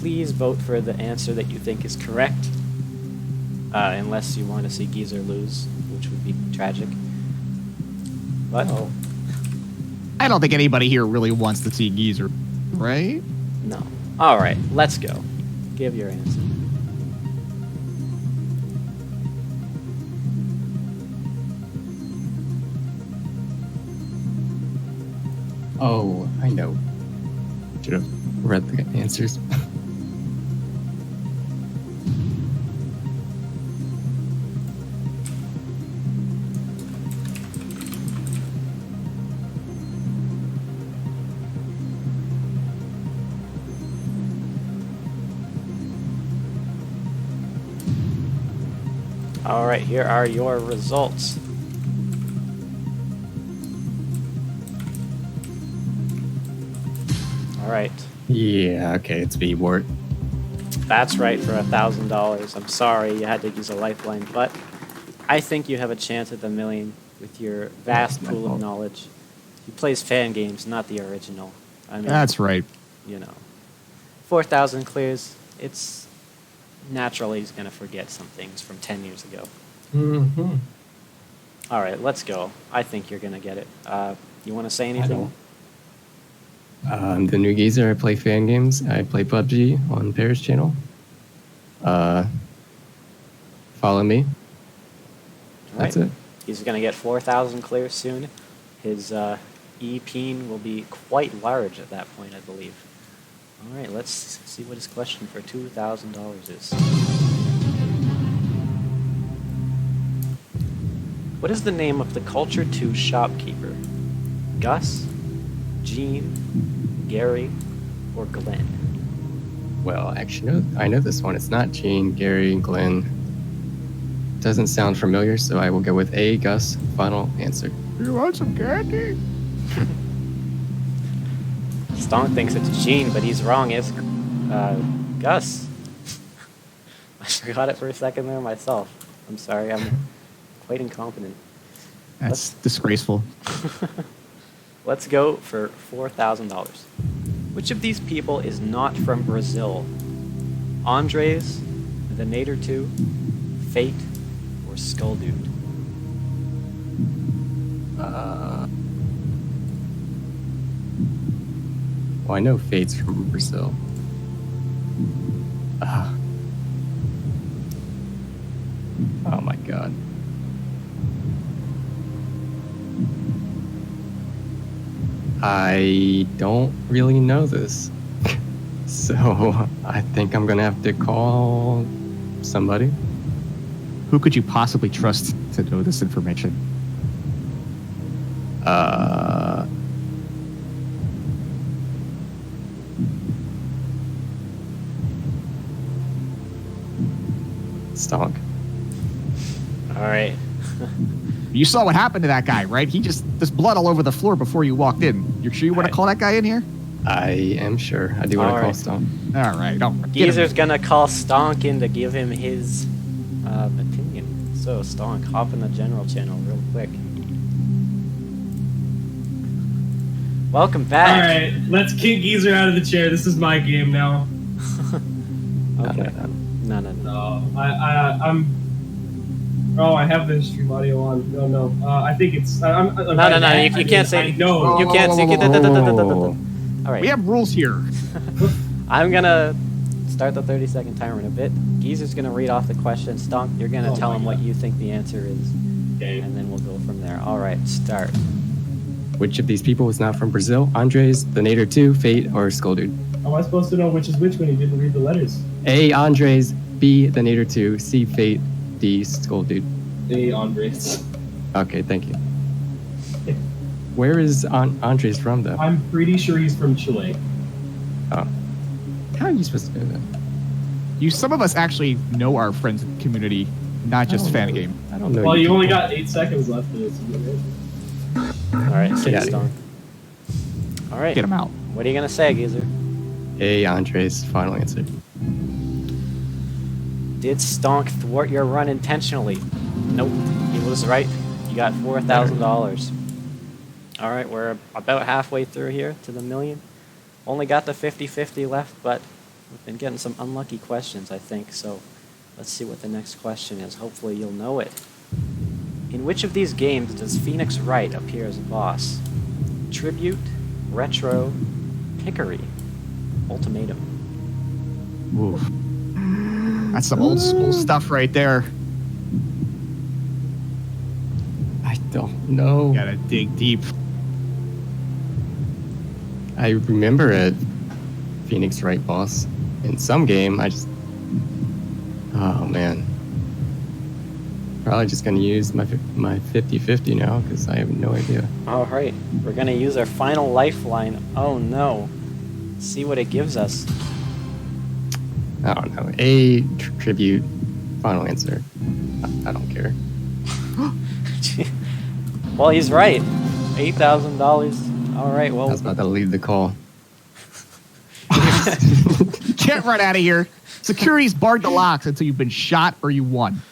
Please vote for the answer that you think is correct, unless you want to see Geezer lose, which would be tragic. But I don't think anybody here really wants to see Geezer, right? no. All right, let's go. Give your answer. Oh, I know. Should have read the answers. All right, here are your results. All right. Yeah, okay, it's B, Wart. That's right for $1,000. I'm sorry you had to use a lifeline, but I think you have a chance at the million with your vast pool of knowledge. He plays Fangames, not the original. I mean, That's right. you know, 4,000 clears. It's naturally he's gonna forget some things from 10 years ago. Mm-hmm. All right, let's go. I think you're gonna get it. You want to say anything? I'm the new geezer. I play Fangames. I play PUBG on Paris channel. Follow me. That's it. He's going to get 4,000 clears soon. His E-peen will be quite large at that point, I believe. All right, let's see what his question for $2,000 is. What is the name of the Culture 2 shopkeeper? Gus, Gene, Gary, or Glenn? Well, actually, no, I know this one. It's not Gene, Gary, Glenn. Doesn't sound familiar, so I will go with A, Gus. Final answer. You want some candy? Stonk thinks it's Gene, but he's wrong. It's Gus. I forgot it for a second there myself. I'm sorry, I'm quite incompetent. That's disgraceful. Let's go for $4,000. Which of these people is not from Brazil? Andres, the Nader 2, Fate, or Skull Dude? Well, I know Fate's from Brazil. Oh my god. I don't really know this. So I think I'm gonna have to call somebody. Who could you possibly trust to know this information? Stonk. All right. You saw what happened to that guy, right? There's blood all over the floor before you walked in. You're sure you want to call that guy in here? I am sure. I do want to call Alright. Stonk. All right, don't get him. Geezer's gonna call Stonk in to give him his opinion. So Stonk, hop in the general channel real quick. Welcome All back. right, let's kick Geezer out of the chair. This is my game now. Okay. No. No, I'm. Oh, I have the stream audio on. No. I think it's. No. You can't say. No. You can't say. Whoa. All right. We have rules here. I'm gonna start the 30-second timer in a bit. Geezer's going to read off the question. Stonk, you're going to tell him what you think the answer is. Okay. And then we'll go from there. All right, start. Which of these people was not from Brazil? Andres, the Nader 2, Fate, or Skoldude? How am I supposed to know which is which when you didn't read the letters? A. Andres, B. the Nader 2, C. Fate, D. Skoldude. The Andres. Okay, thank you. Where is Andres from, though? I'm pretty sure he's from Chile. Oh. How are you supposed to know that? Some of us actually know our friends in the community, not just Fangame. I don't know. Well, you only people. got 8 seconds left for this. All right, Get say outta Stonk. All right. Get him out. What are you going to say, Geezer? A. Andres, final answer. Did Stonk thwart your run intentionally? Nope, he was right. You got $4,000. All right, we're about halfway through here to the million. Only got the 50-50 left, but we've been getting some unlucky questions, I think. So let's see what the next question is. Hopefully you'll know it. In which of these games does Phoenix Wright appear as a boss? Tribute, Retro, Hickory, Ultimatum. Oof. That's some old school stuff right there. I don't know. Gotta dig deep. I remember a Phoenix Wright boss in some game. Oh man. Probably just gonna use my 50-50 now because I have no idea. All right, we're going to use our final lifeline. Oh no. See what it gives us. I don't know. A. Tribute, final answer. I don't care. Well, he's right. $8,000. All right, I well, was about to leave the call. Can't run out of here. Security's barred the locks until you've been shot or you won.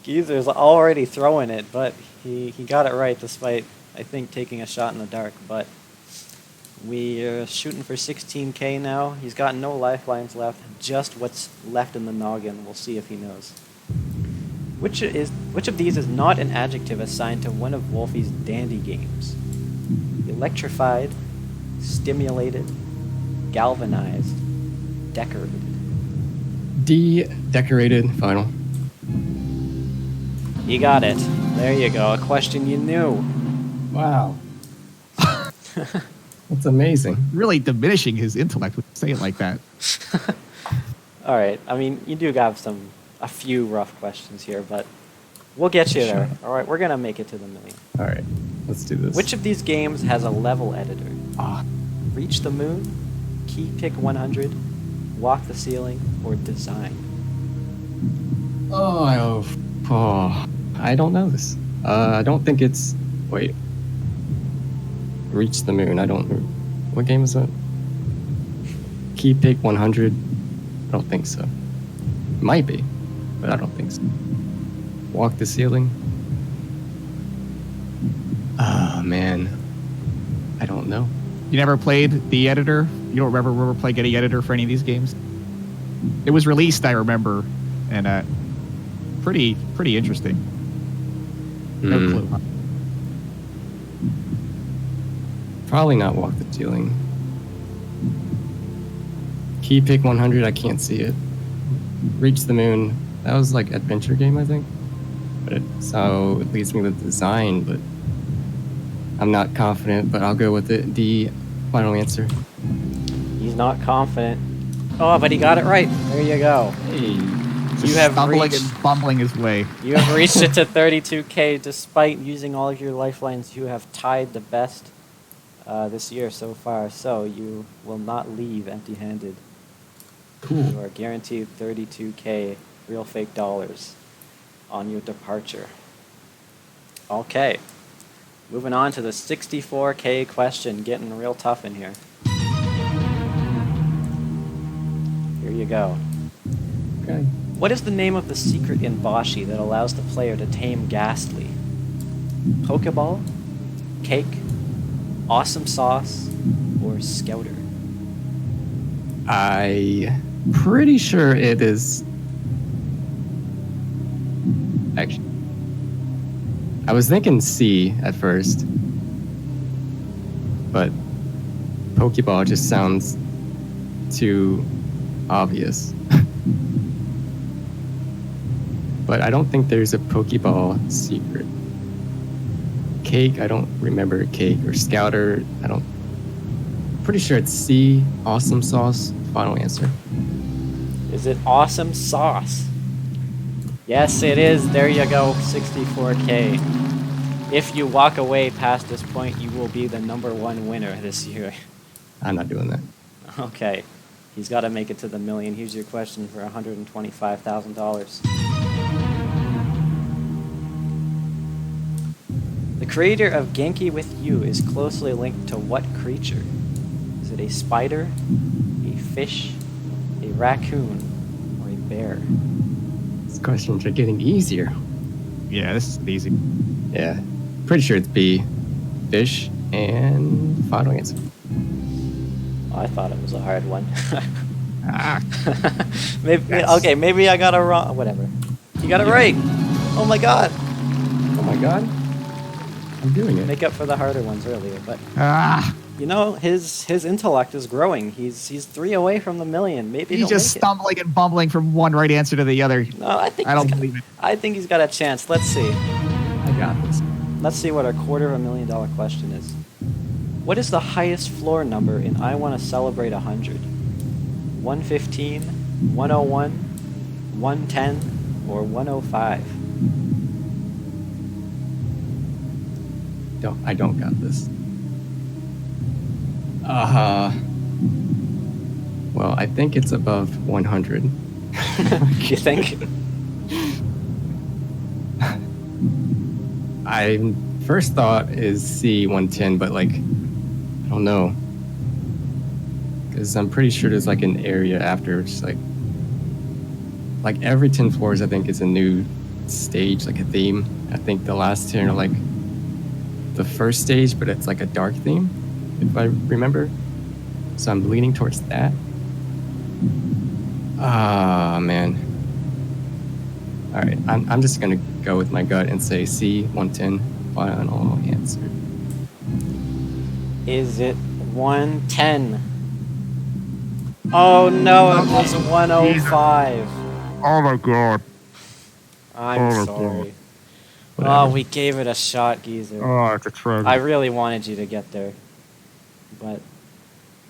Geezer's already throwing it, but he got it right despite, I think, taking a shot in the dark. But we're shooting for 16K now. He's got no lifelines left, just what's left in the noggin. We'll see if he knows. Which of these is not an adjective assigned to one of Wolfie's dandy games? Electrified, stimulated, galvanized, decorated. D. Decorated, final. You got it. There you go. A question you knew. Wow. That's amazing. Really diminishing his intellect when you say it like that. All right. I mean, you do have a few rough questions here, but we'll get you there. All right. We're going to make it to the million. All right, let's do this. Which of these games has a level editor? Ah, Reach the Moon, Key Pick 100, Walk the Ceiling, or Design? Oh, I don't know this. I don't think it's. Wait. Reach the Moon. I don't. What game is that? Key Pick 100. I don't think so. Might be, but I don't think so. Walk the Ceiling. Ah, man. I don't know. you never played the editor? You don't ever play any editor for any of these games? It was released, I remember, and pretty interesting. No clue. Huh? Probably not Walk the Ceiling. Key Pick 100, I can't see it. Reach the Moon, that was like adventure game, I think. So it leaves me with Design, but I'm not confident, but I'll go with it. The final answer. He's not confident. Oh, but he got it right. There you go. Hey. You have stumbling reached, and bumbling his way. you have reached it to 32K. Despite using all of your lifelines, you have tied the best this year so far. So you will not leave empty-handed. Cool. You are guaranteed 32K real fake dollars on your departure. Okay. Moving on to the 64K question. Getting real tough in here. Here you go. Okay. What is the name of the secret in Boshi that allows the player to tame Ghastly? Pokeball, Cake, Awesome Sauce, or Scouter? I'm pretty sure it is. Actually, I was thinking C at first, but Pokeball just sounds too obvious. But I don't think there's a Pokeball secret. Cake, I don't remember cake. Or Scouter, I don't. Pretty sure it's C, awesome sauce. Final answer. Is it awesome sauce? Yes, it is. There you go. 64K. If you walk away past this point, you will be the #1 winner this year. I'm not doing that. Okay. He's got to make it to the million. Here's your question for $125,000. The creator of Genki with You is closely linked to what creature? Is it a spider, a fish, a raccoon, or a bear? These questions are getting easier. Yeah, this is easy. Yeah. Pretty sure it's B, fish, and final answer. Oh, I thought it was a hard one. Ah, Maybe, yes. Okay, maybe I got it wrong. Whatever. You got it right. Oh my god. Oh my god. I'm doing it. Make up for the harder ones earlier, but you know his intellect is growing. He's 3 away from the million. Maybe he's he'll just make stumbling and bumbling from one right answer to the other. it. No, I think I don't he's got- believe it. I think he's got a chance. Let's see. I got this. Let's see what our $250,000 question is. What is the highest floor number in I Want to Celebrate 100? 115, 101, 110, or 105? I don't got this. Well, I think it's above 100. You think? I first thought is C 110, but like I don't know, because I'm pretty sure there's like an area after, it's like every 10 floors I think is a new stage, like a theme. I think the last 10 are like the first stage, but it's like a dark theme, if I remember. So I'm leaning towards that. Ah, man. All right, I'm just gonna go with my gut and say C 110. Final answer. Is it 110? Oh no, it was 105. Oh my god. I'm sorry. Oh, we gave it a shot, Geezer. Oh, it's a tragedy. I really wanted you to get there. But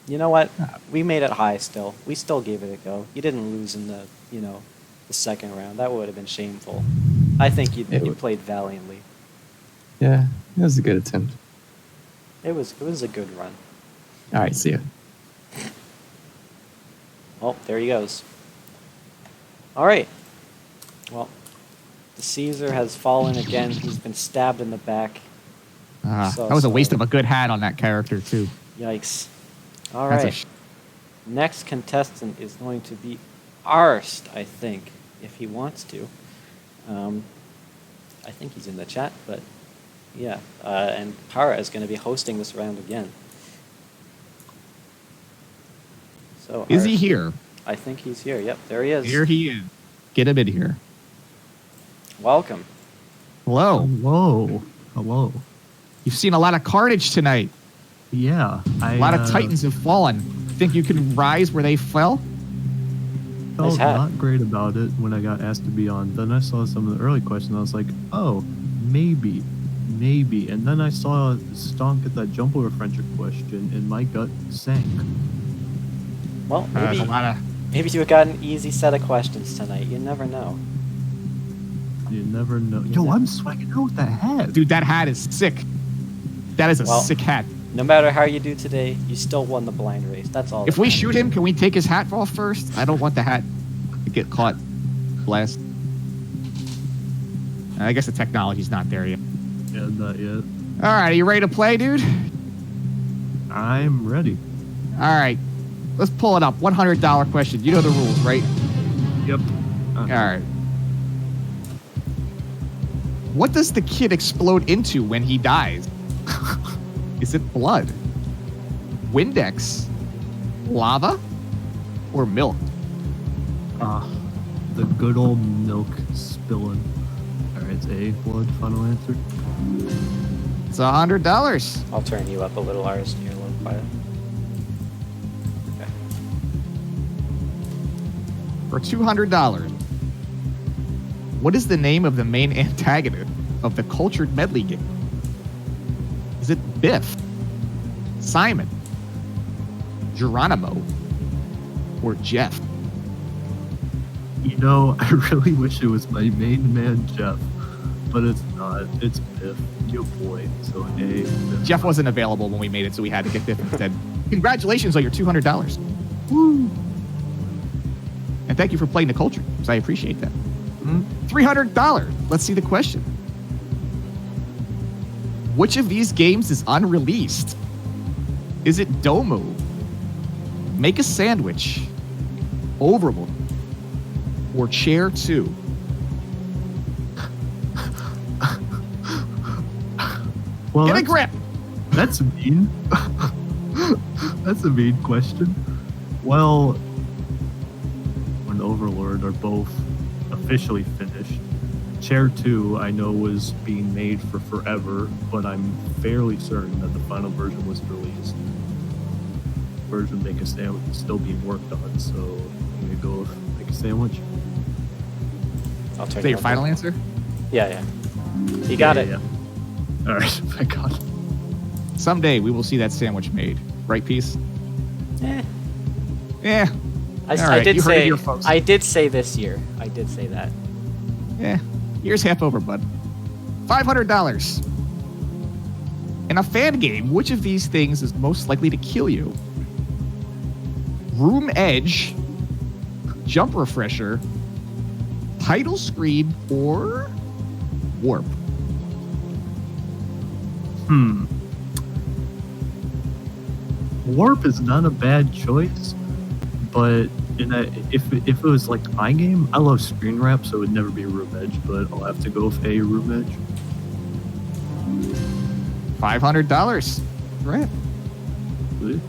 you know what? We made it high still. We still gave it a go. You didn't lose in the, the second round. That would have been shameful. I think you played valiantly. Yeah, it was a good attempt. It was a good run. All right, see ya. Oh, there he goes. All right. Well, the Caesar has fallen again. He's been stabbed in the back. So that was a waste sorry. of a good hat on that character, too. Yikes. All That's a right. Next contestant is going to be Arst, I think, if he wants to. I think he's in the chat, but yeah. And Para is going to be hosting this round again. So Is he Arst- here? I think he's here. Yep, there he is. Here he is. Get him in here. Welcome. Hello. Hello. Hello. You've seen a lot of carnage tonight. Yeah. A lot of titans have fallen. Think you can rise where they fell? Felt Nice hat. not great about it when I got asked to be on. Then I saw some of the early questions. I was like, oh, maybe. And then I saw Stonk at that jump over friendship question, and my gut sank. Well, There's maybe, a lot of... maybe you got an easy set of questions tonight. You never know. You never know. Yo, I'm swagging out with that hat. Dude, that hat is sick. That is a Well, sick hat. No matter how you do today, you still won the blind race. That's all. If that we matters. shoot him, can we take his hat off first? I don't want the hat to get caught. Blast. I guess the technology's not there yet. Yeah, not yet. All right, are you ready to play, dude? I'm ready. All right, let's pull it up. $100 question. You know the rules, right? Yep. All right. What does the kid explode into when he dies? Is it blood, Windex, lava, or milk? The good old milk spilling. All right, it's A, blood, final answer. It's $100. I'll turn you up a little, Arst. You're a little quiet. Okay. For $200, what is the name of the main antagonist of the Cultured Medley game? Is it Biff, Simon, Geronimo, or Jeff? You know, I really wish it was my main man, Jeff, but it's not. It's Biff, your boy. So, hey. Biff. Jeff wasn't available when we made it, so we had to get Biff instead. Congratulations on your $200. Woo! And thank you for playing the culture, because I appreciate that. $300. Let's see the question. Which of these games is unreleased? Is it Domu, Make a Sandwich, Overlord, or Chair 2? Well, Get a grip! That's mean. That's a mean question. Well, and Overlord are both officially finished. Chair 2, I know, was being made for forever, but I'm fairly certain that the final version was released. Version Make a Sandwich is still being worked on, so I'm gonna go with Make a Sandwich. I'll take Is that your that. final answer? Yeah. You got it. Yeah. All right, thank God. Someday we will see that sandwich made. Right, Piece? Eh. Yeah. I right, did you heard it say. here, folks. I did say this year. I did say that. Yeah. Year's half over, bud. $500. In a fan game, which of these things is most likely to kill you? Room Edge, Jump Refresher, Title Screen, or Warp? Warp is not a bad choice, but if it was like my game, I love screen wrap, so it would never be Room Edge, but I'll have to go with a Room Edge. $500. Right.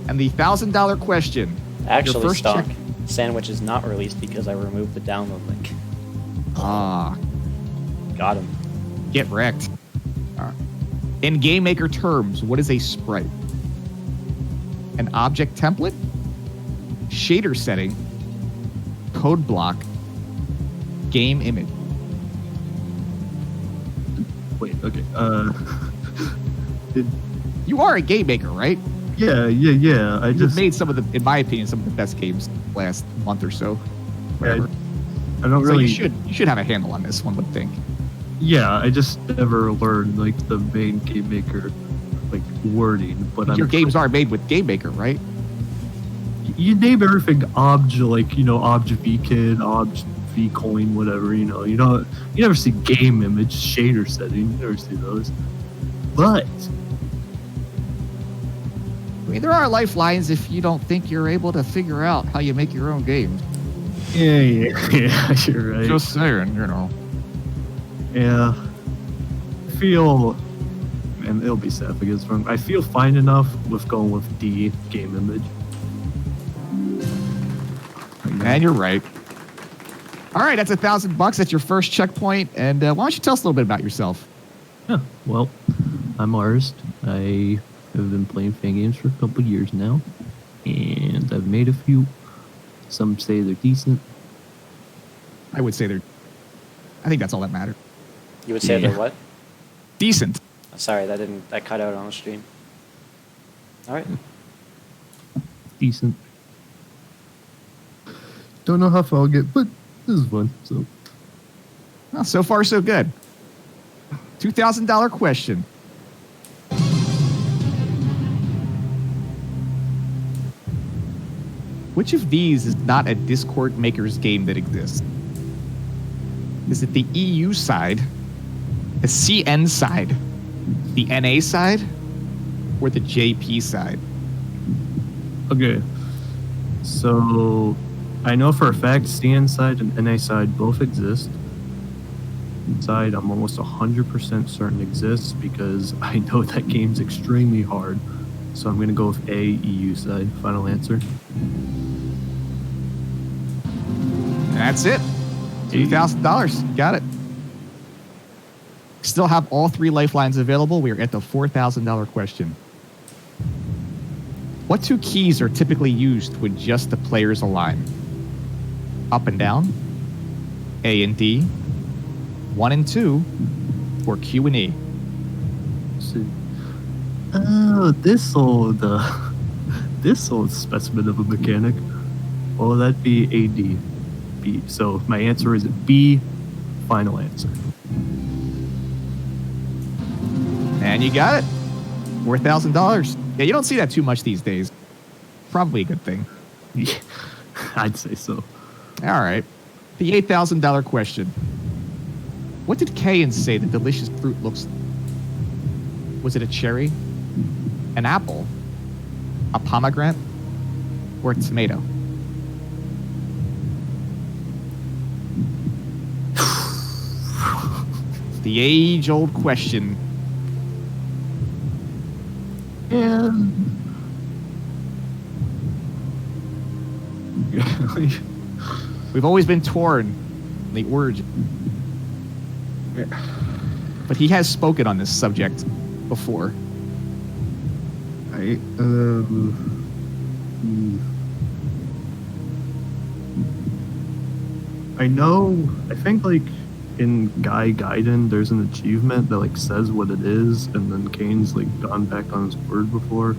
And the $1,000 question. Actually, first Stonk, check- Sandwich is not released because I removed the download link. Ah, Got him. get wrecked. All right. In Game Maker terms, what is a sprite? An object template? Shader setting? Code block? Game image? Wait, okay. You are a game maker, right? Yeah. I You've just made some of the, in my opinion, some of the best games last month or so. Whatever. I don't So really. you should have a handle on this one, would think. Yeah, I just never learned like the main game maker like wording, but Your games are made with Game Maker, right? You name everything obj, like, you know, obj vkit, obj vcoin, whatever, you know. You never see game image, shader setting, you never see those. But I mean, there are lifelines if you don't think you're able to figure out how you make your own games. yeah, you're right. Just saying, you know. Yeah. I feel, and it'll be sad if I get this wrong. I feel fine enough with going with D, game image. And you're right. All right, that's $1,000. That's your first checkpoint. And why don't you tell us a little bit about yourself? Yeah, well, I'm Arst. I have been playing Fangames for a couple years now, and I've made a few. Some say they're decent. I would say I think that's all that matters. You would say Yeah. they're what? Decent. Sorry, that cut out on the stream. All right. Decent. Don't know how far I'll get, but this is fun. So Well, so far, so good. $2,000 question. Which of these is not a Discord Makers game that exists? Is it the EU side, the CN side, the NA side, or the JP side? okay. So I know for a fact CN side and NA side both exist. Side I'm almost 100% certain exists because I know that game's extremely hard. So I'm gonna go with A, EU side. Final answer. And that's it. $2,000. Got it. Still have all three lifelines available. We are at the $4,000 question. What two keys are typically used to adjust the player's alignment? up and down, A and D, 1 and 2, or Q and E? This old specimen of a mechanic. Well, that'd be AD. B. So my answer is B. Final answer. And you got it. $4,000. Yeah, you don't see that too much these days. Probably a good thing. Yeah, I'd say so. All right. The $8,000 question. What did Kayan say the delicious fruit looks like? Was it a cherry, an apple, a pomegranate, or a tomato? The age-old question. And We've always been torn on the origin. But he has spoken on this subject before. I know. I think like in Guy Gaiden, there's an achievement that like says what it is, and then Kane's like gone back on his word before.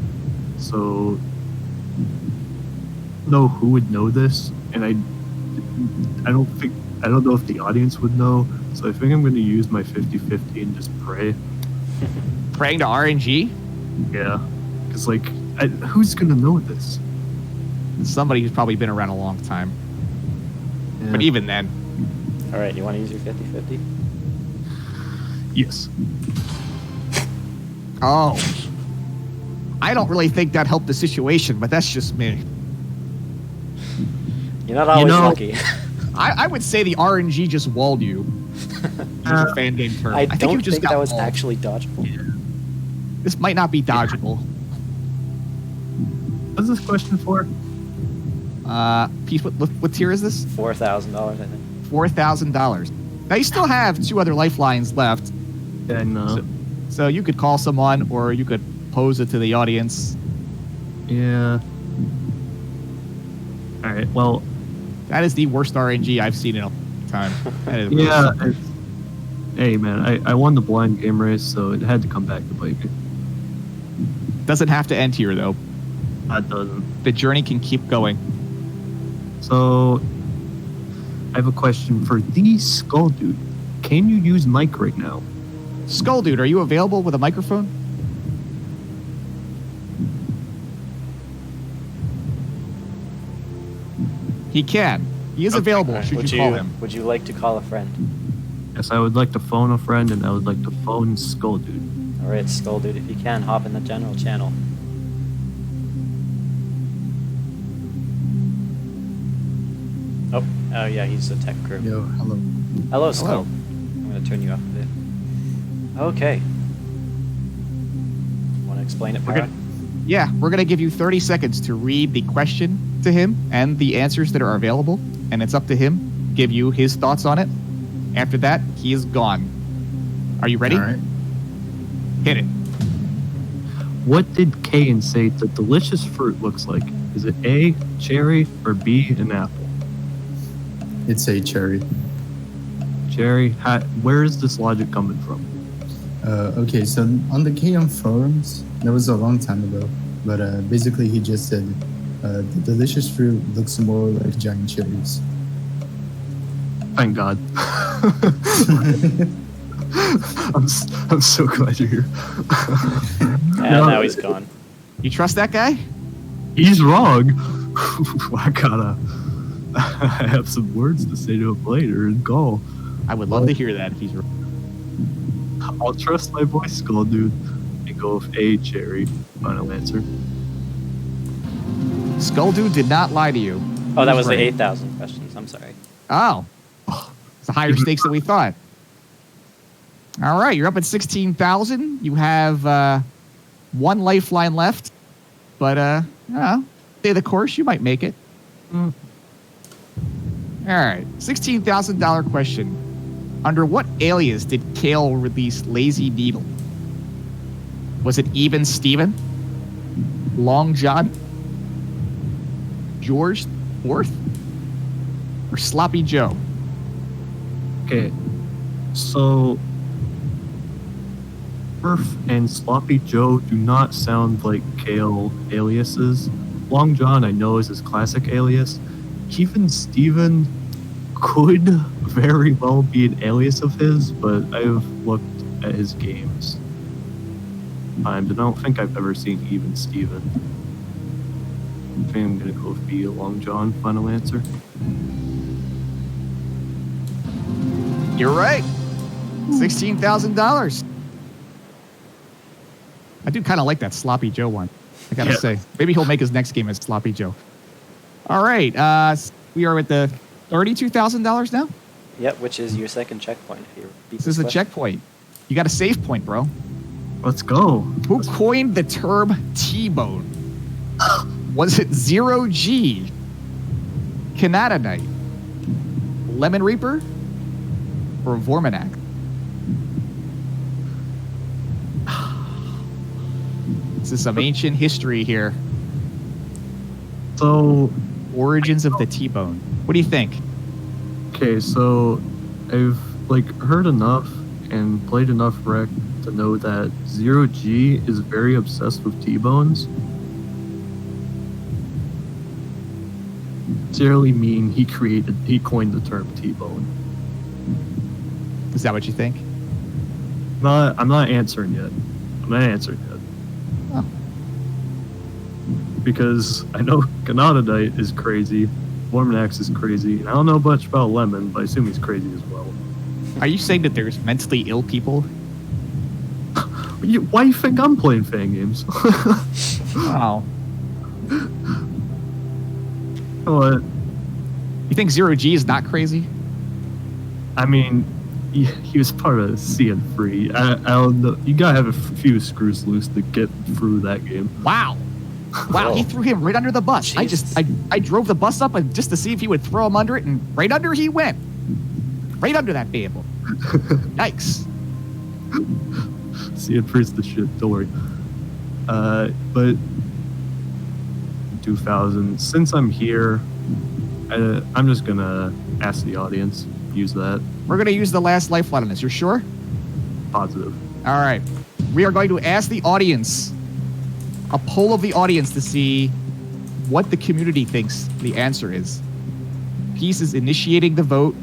So, know who would know this, and I don't know if the audience would know. So I think I'm going to use my 50-50 and just pray. Praying to RNG? Yeah, because like, who's going to know this? Somebody who's probably been around a long time. Yeah. But even then. All right, you want to use your 50-50? Yes. Oh. I don't really think that helped the situation, but that's just me. You're not always lucky. I would say the RNG just walled you. Use a fan game term. I think don't you just think got that was walled. actually dodgeable. This might not be dodgeable. What's this question for? Piece, what tier is this? $4,000, I think. $4,000. Now you still have 2 other lifelines left. Yeah, I know. So you could call someone, or you could pose it to the audience. Yeah. All right. Well, that is the worst RNG I've seen in a long time. That is really yeah. something. Hey, man, I won the blind game race, so it had to come back to bite me. Doesn't have to end here, though. It doesn't. The journey can keep going. So, I have a question for the Skull Dude. Can you use mic right now? Skull Dude, are you available with a microphone? He can. He is available. Right, Should you call him? Would you like to call a friend? Yes, I would like to phone a friend, and I would like to phone Skull Dude. All right, Skull Dude, if you can, hop in the general channel. Oh yeah, he's a tech crew. Yo, hello. Hello, Skull. Hello. I'm going to turn you off a bit. Okay. Want to explain it, Parag? Yeah, we're going to give you 30 seconds to read the question to him and the answers that are available, and it's up to him. Give you his thoughts on it. After that, he is gone. Are you ready? All right. Hit it. What did Kayan say the delicious fruit looks like? Is it A, cherry, or B, an apple? It's a cherry. Cherry? Where is this logic coming from? Okay, so on the KM forums, that was a long time ago, but basically he just said the delicious fruit looks more like giant cherries. Thank God. I'm so glad you're here. And now he's gone. You trust that guy? He's wrong. I have some words to say to him later and go. I would love to hear that if he's right. I'll trust my voice, Skull Dude, and go with A, cherry. Final answer. Skull Dude did not lie to you. Oh, that was the right. 8,000 questions. I'm sorry. Oh. It's a higher stakes than we thought. All right, you're up at 16,000. You have 1 lifeline left. But, stay the course. You might make it. All right, $16,000 question. Under what alias did Kale release Lazy Needle? Was it Even Steven? Long John? George IV? or Sloppy Joe? Okay, so Murph and Sloppy Joe do not sound like Kale aliases. Long John, I know, is his classic alias. Even Steven could very well be an alias of his, but I've looked at his games times, and I don't think I've ever seen Even Steven. I think I'm gonna go with B, Long John. Final answer. You're right. $16,000. I do kind of like that Sloppy Joe one. I gotta say, maybe he'll make his next game as Sloppy Joe. All right, we are at the $32,000 now. Yep, which is your second checkpoint. If you beat This is a question. checkpoint. You got a save point, bro. Let's go. Who coined the term T-bone? Was it Zero G, Canadonite, Lemon Reaper, or Vorminac? This is some ancient history here. So, Origins of the T-bone. What do you think? okay, so I've heard enough and played enough rec to know that Zero G is very obsessed with T-bones. Sincerely mean he coined the term T-bone. Is that what you think? I'm not answering yet. Oh. Because I know Canadonite is crazy, Vorminax is crazy, and I don't know much about Lemon, but I assume he's crazy as well. Are you saying that there's mentally ill people? Why do you think I'm playing Fangames? Wow. What? You think Zero G is not crazy? I mean, he was part of CN Free. I don't know. You gotta have a few screws loose to get through that game. Wow. Wow, he threw him right under the bus. Jeez. I drove the bus up just to see if he would throw him under it, and right under he went. Right under that vehicle. Yikes. CN Free's the shit, don't worry. But 2000, since I'm here, I'm just gonna ask the audience, use that. We're going to use the last lifeline on this. You're sure? Positive. All right. We are going to ask the audience, a poll of the audience to see what the community thinks the answer is. Piece is initiating the vote.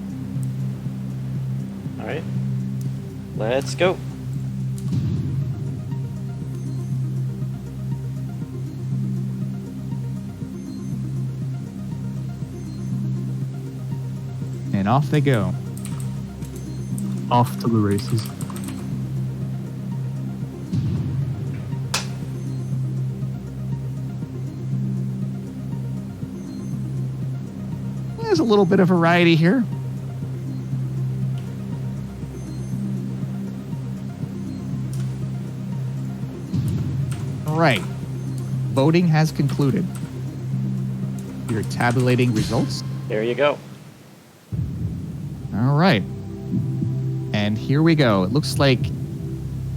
All right, let's go. And off they go. Off to the races. There's a little bit of variety here. All right. Voting has concluded. We are tabulating results. There you go. All right. And here we go. It looks like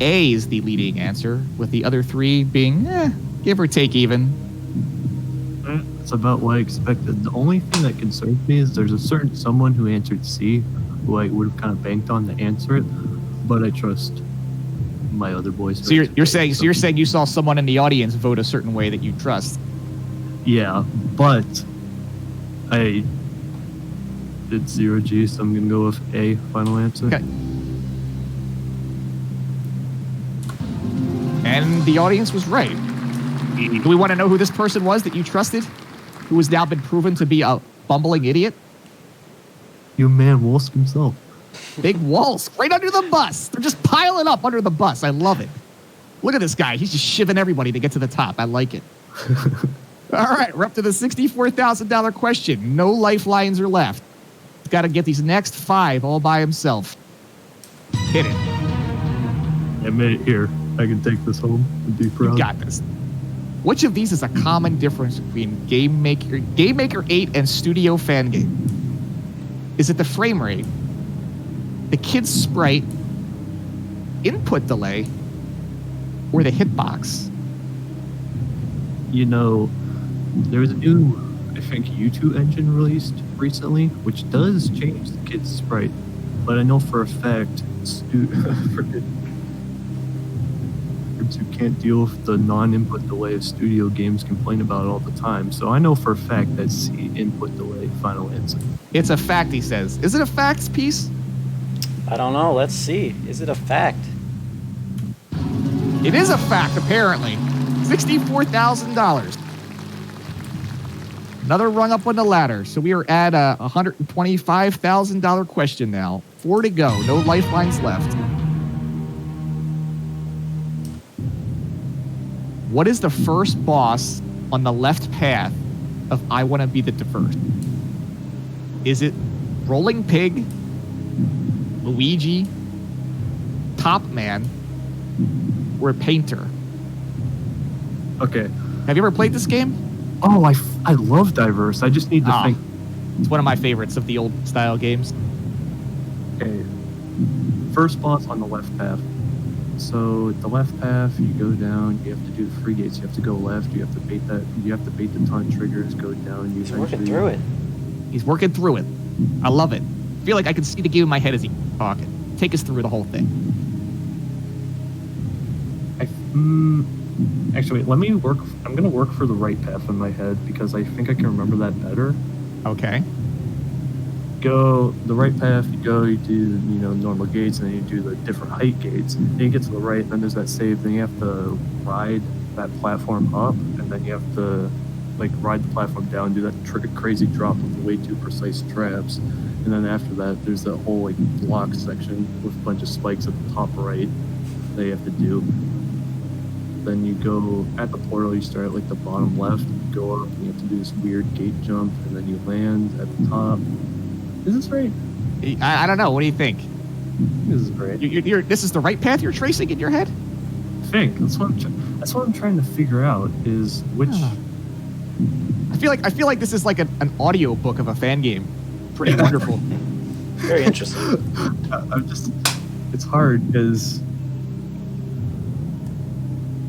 A is the leading answer, with the other three being, give or take even. That's about what I expected. The only thing that concerns me is there's a certain someone who answered C, who I would have kind of banked on to answer it, but I trust my other boys. So you're saying you saw someone in the audience vote a certain way that you trust. Yeah, but I did Zero G, so I'm gonna go with A. Final answer. Okay. And the audience was right. Do we want to know who this person was that you trusted, who has now been proven to be a bumbling idiot? You man, Wolsk himself. Big walls right under the bus. They're just piling up under the bus. I love it. Look at this guy. He's just shivving everybody to get to the top. I like it. All right, we're up to the $64,000 question. No lifelines are left. He's got to get these next 5 all by himself. Hit it. I made it here. I can take this home and be proud. You got this. Which of these is a common difference between Game Maker 8 and Studio Fangame? Is it the frame rate, the kid's sprite, input delay, or the hitbox? You know, there was a new, I think, YouTube engine released recently, which does change the kid's sprite. But I know for a fact, for kids who can't deal with the non-input delay of studio games complain about it all the time. So I know for a fact that C, input delay, final answer. It's a fact, he says. Is it a fact, Piece? I don't know. Let's see. Is it a fact? It is a fact, apparently. $64,000. Another rung up on the ladder. So we are at a $125,000 question now. 4 to go. No lifelines left. What is the first boss on the left path of I Want to Be the First? Is it Rolling Pig, Luigi, Top Man, or Painter? Okay. Have you ever played this game? Oh, I love Diverse. I just need to think. It's one of my favorites of the old style games. Okay. First boss on the left path. So the left path, you go down. You have to do the free gates. You have to go left. You have to bait that. You have to bait the taunt triggers. Go down. He's working through it. He's working through it. I love it. I feel like I can see the game in my head as he's talking. Take us through the whole thing. Actually, let me work. I'm gonna work for the right path in my head because I think I can remember that better. Okay. Go the right path. You go. You do normal gates, and then you do the different height gates. Then you get to the right, and then there's that save. Then you have to ride that platform up, and then you have to ride the platform down, do that crazy drop with way too precise traps, and then after that, there's that whole block section with a bunch of spikes at the top right that you have to do. Then you go at the portal, you start at the bottom left, you go up, and you have to do this weird gate jump, and then you land at the top. Is this right? I don't know. What do you think? This is right. This is the right path you're tracing in your head? I think that's what I'm trying to figure out is which. I feel like this is like an audio book of a fan game. Pretty wonderful. Very interesting. It's hard because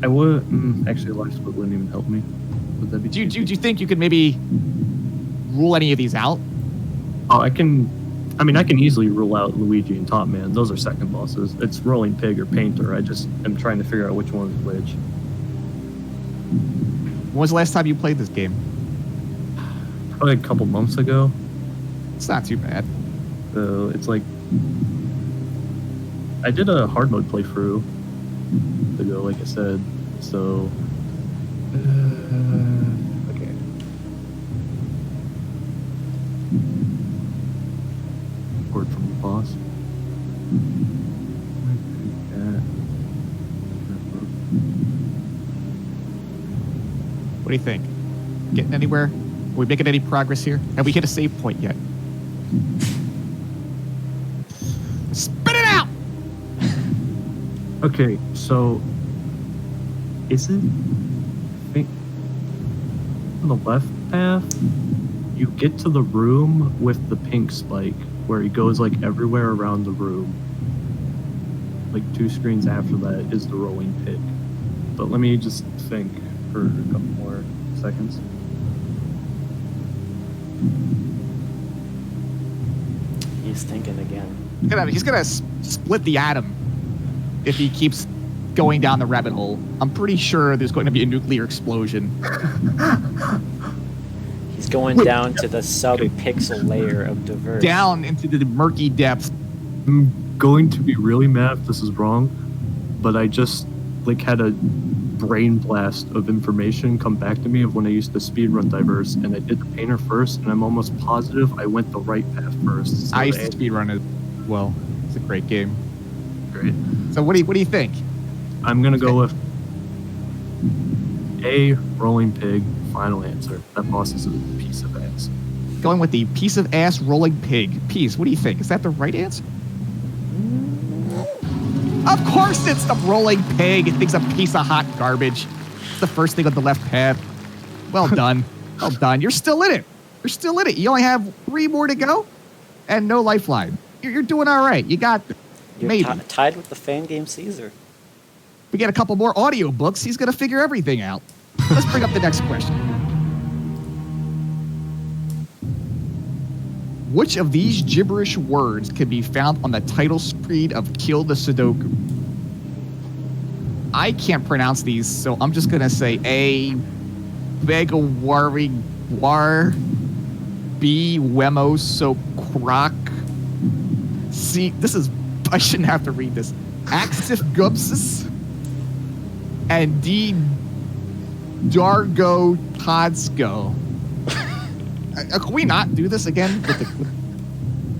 I would actually live split wouldn't even help me. Would that be? Do you think you could maybe rule any of these out? Oh, I can easily rule out Luigi and Top Man. Those are second bosses. It's Rolling Pig or Painter. I just am trying to figure out which one is which. When was the last time you played this game? Probably a couple months ago. It's not too bad. So it's I did a hard mode playthrough ago, like I said. So okay. Word from the boss. What do you think? Getting anywhere? Are we making any progress here? Have we hit a save point yet? Spit it out! Okay, so is it on the left path? You get to the room with the pink spike where he goes everywhere around the room. 2 screens after that is the rolling pig. But let me just think for a couple more seconds. He's thinking again. He's gonna split the atom if he keeps going down the rabbit hole. I'm pretty sure there's going to be a nuclear explosion. He's going down to the sub-pixel layer of diverse. Down into the murky depths. I'm going to be really mad if this is wrong, but I just had a brain blast of information come back to me of when I used to speedrun Diverse, and I did the Painter first, and I'm almost positive I went the right path first. So I used to speedrun it. Well, it's a great game. Great. So what do you think? I'm gonna go with A, Rolling Pig, final answer. That boss is a piece of ass. Going with the piece of ass rolling pig. Piece, what do you think? Is that the right answer? Of course it's the rolling pig. It thinks a piece of hot garbage. It's the first thing on the left path. Well done. Well done. You're still in it. You're still in it. You only have 3 more to go and no lifeline. You're doing all right. You got You're maybe. tied with the Fangame Caesar. We get a couple more audio books. He's going to figure everything out. Let's bring up the next question. Which of these gibberish words can be found on the title screen of Kill the Sudoku? I can't pronounce these, so I'm just gonna say A. Begawari War. B. Wemo So Croc. C. This is. I shouldn't have to read this. Axif Gupsis. And D. Dargo Todsko. Can we not do this again?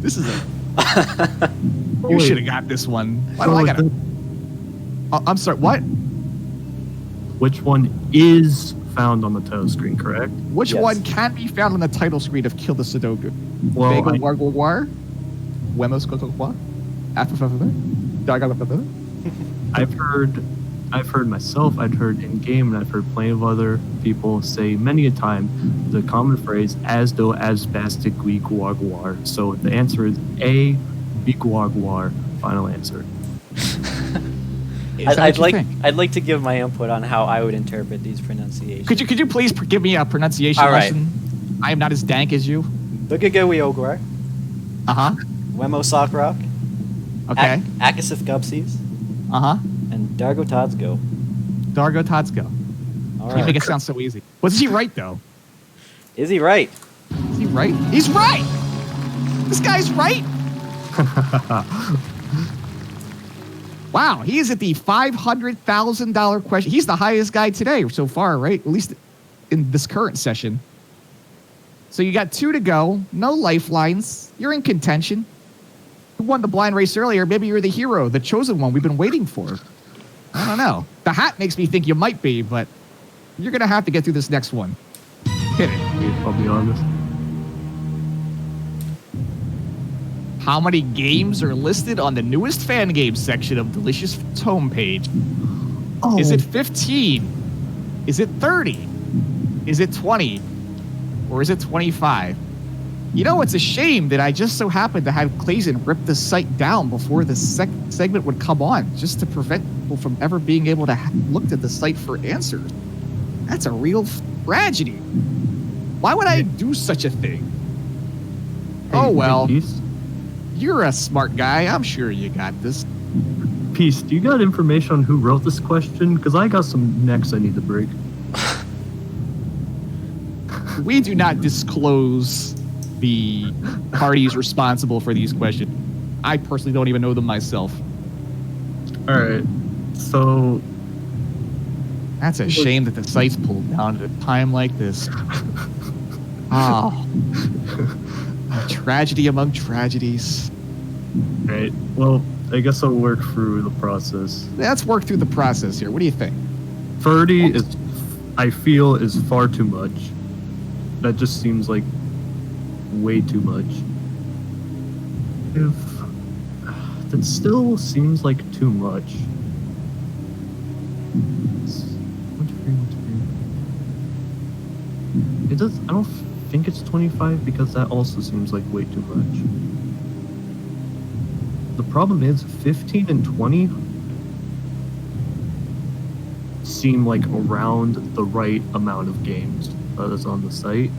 This is a. You should have got this one. Why do I got it? I'm sorry, what? Which one is found on the title screen, correct? Which Yes. one can be found on the title screen of Kill the Sudoku? Well, Bagel War War? Wemos Kokokwa? I've heard myself, I've heard in game, and I've heard plenty of other people say many a time the common phrase "as though as bastic guar." So the answer is A, guar. Final answer. I'd like to give my input on how I would interpret these pronunciations. Could you please give me a pronunciation All right. lesson? I am not as dank as you. Bugagawi Ogwar, Uh-huh. Wemo Sockrock, Okay. Akasif Gupsies, Uh-huh. and Dargo Todsgo. Dargo Todsko. All You make right. it sound so easy. Was he right, though? Is he right? Is he right? He's right! This guy's right! Wow, he is at the $500,000 question. He's the highest guy today so far, right? At least in this current session. So you got 2 to go. No lifelines. You're in contention. You won the blind race earlier. Maybe you're the hero, the chosen one we've been waiting for. I don't know. The hat makes me think you might be, but you're going to have to get through this next one. Hit it. I'll be honest. How many games are listed on the newest fan games section of Delicious Foods homepage? Oh. Is it 15? Is it 30? Is it 20? Or is it 25? You know, it's a shame that I just so happened to have Clayson rip the site down before the segment would come on, just to prevent people from ever being able to look at the site for answers. That's a real tragedy. Why would I do such a thing? Oh, well. Peace, You're a smart guy. I'm sure you got this. Peace, do you got information on who wrote this question? Because I got some necks I need to break. We do not disclose the parties responsible for these questions. I personally don't even know them myself. All right, so That's a shame that the site's pulled down at a time like this. Oh. A tragedy among tragedies. all right. Well, I guess I'll work through the process. Let's work through the process here. What do you think? 30 is, I feel, is far too much. That just seems like way too much. If that still seems like too much. It does. I don't think it's 25 because that also seems like way too much. The problem is 15 and 20 seem like around the right amount of games that is on the site.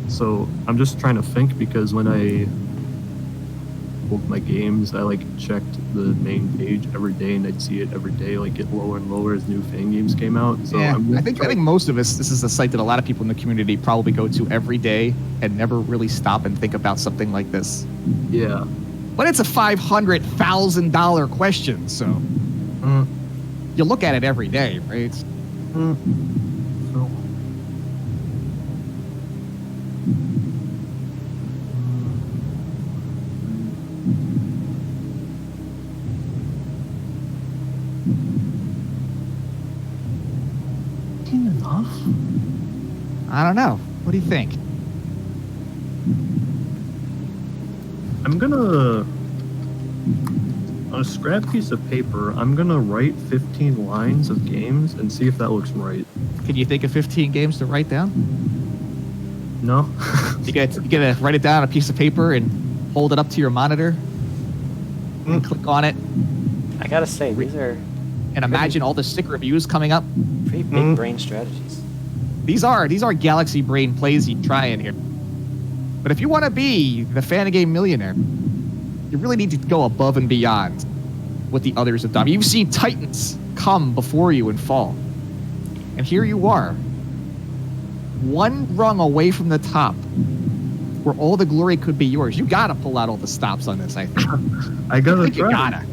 So I'm just trying to think, because when I pulled my games, I like checked the main page every day, and I'd see it every day like get lower and lower as new Fangames came out. So Yeah, I'm I think most of us, this is a site that a lot of people in the community probably go to every day and never really stop and think about something like this. yeah. But it's a $500,000 question, so you look at it every day, right? So enough? I don't know. What do you think? I'm gonna, on a scrap piece of paper, I'm gonna write 15 lines of games and see if that looks right. Can you think of 15 games to write down? No? You gotta write it down on a piece of paper and hold it up to your monitor and click on it I gotta say, these are and imagine all the sick reviews coming up. pretty big brain strategies. These are galaxy brain plays you try in here. But if you want to be the Fangame Millionaire, you really need to go above and beyond what the others have done. You've seen titans come before you and fall. And here you are, one rung away from the top, where all the glory could be yours. You gotta pull out all the stops on this, I think. I gotta think try. You gotta.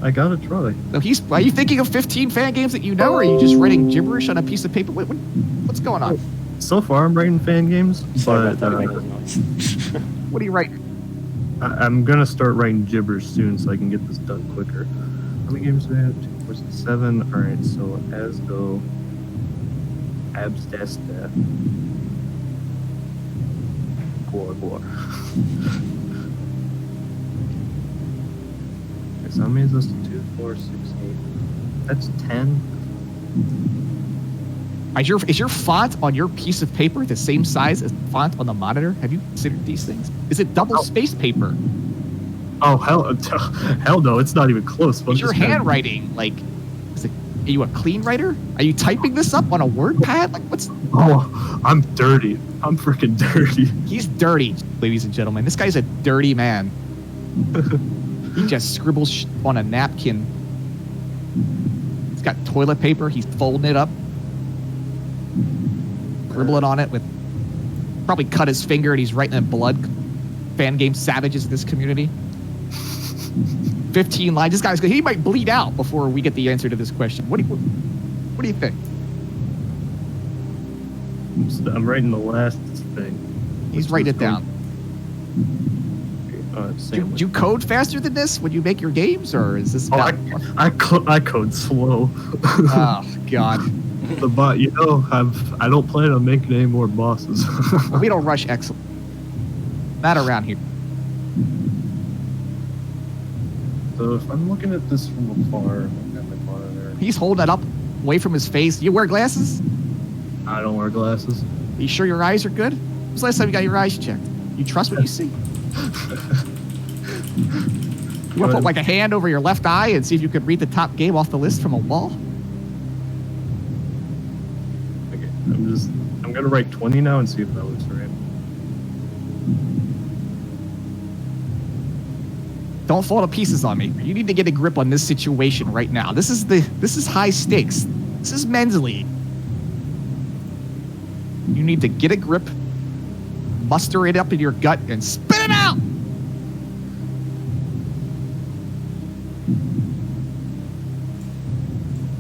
I gotta try. So are you thinking of 15 fan games that you know, or are you just writing gibberish on a piece of paper? What's going on? So far, I'm writing fan games, Sorry but about that, make those noise. What are you writing? I'm gonna start writing gibberish soon so I can get this done quicker. How many games do I have? 2, 4, 6, 7. All right, so as go, abs das da. Four. So how many is this? 2, 4, 6, 8. That's 10. Is your font on your piece of paper the same size as the font on the monitor? Have you considered these things? Is it double spaced paper? Oh, hell no, it's not even close. Is your handwriting, like, are you a clean writer? Are you typing this up on a word pad? Like, what's... Oh, I'm dirty. I'm freaking dirty. He's dirty, ladies and gentlemen. This guy's a dirty man. He just scribbles on a napkin. He's got toilet paper. He's folding it up. Scribbling on it with... Probably cut his finger and he's writing in blood. Fangame savages in this community. 15 lines. This guy's he might bleed out before we get the answer to this question. What do you think? I'm writing the last thing. He's writing it down. Do you code faster than this when you make your games, or is this? I code slow. Oh God. The bot, I don't plan on making any more bosses. Well, we don't rush excellence. Not around here. So if I'm looking at this from afar, looking at my monitor. He's holding it up away from his face. You wear glasses? I don't wear glasses. Are you sure your eyes are good? When's the last time you got your eyes checked? You trust what you see? You want to put like a hand over your left eye and see if you could read the top game off the list from a wall? Okay, I'm gonna write 20 now and see if that looks right. Don't fall to pieces on me. You need to get a grip on this situation right now. This is high stakes. This is men's league. You need to get a grip, muster it up in your gut, and spit it out!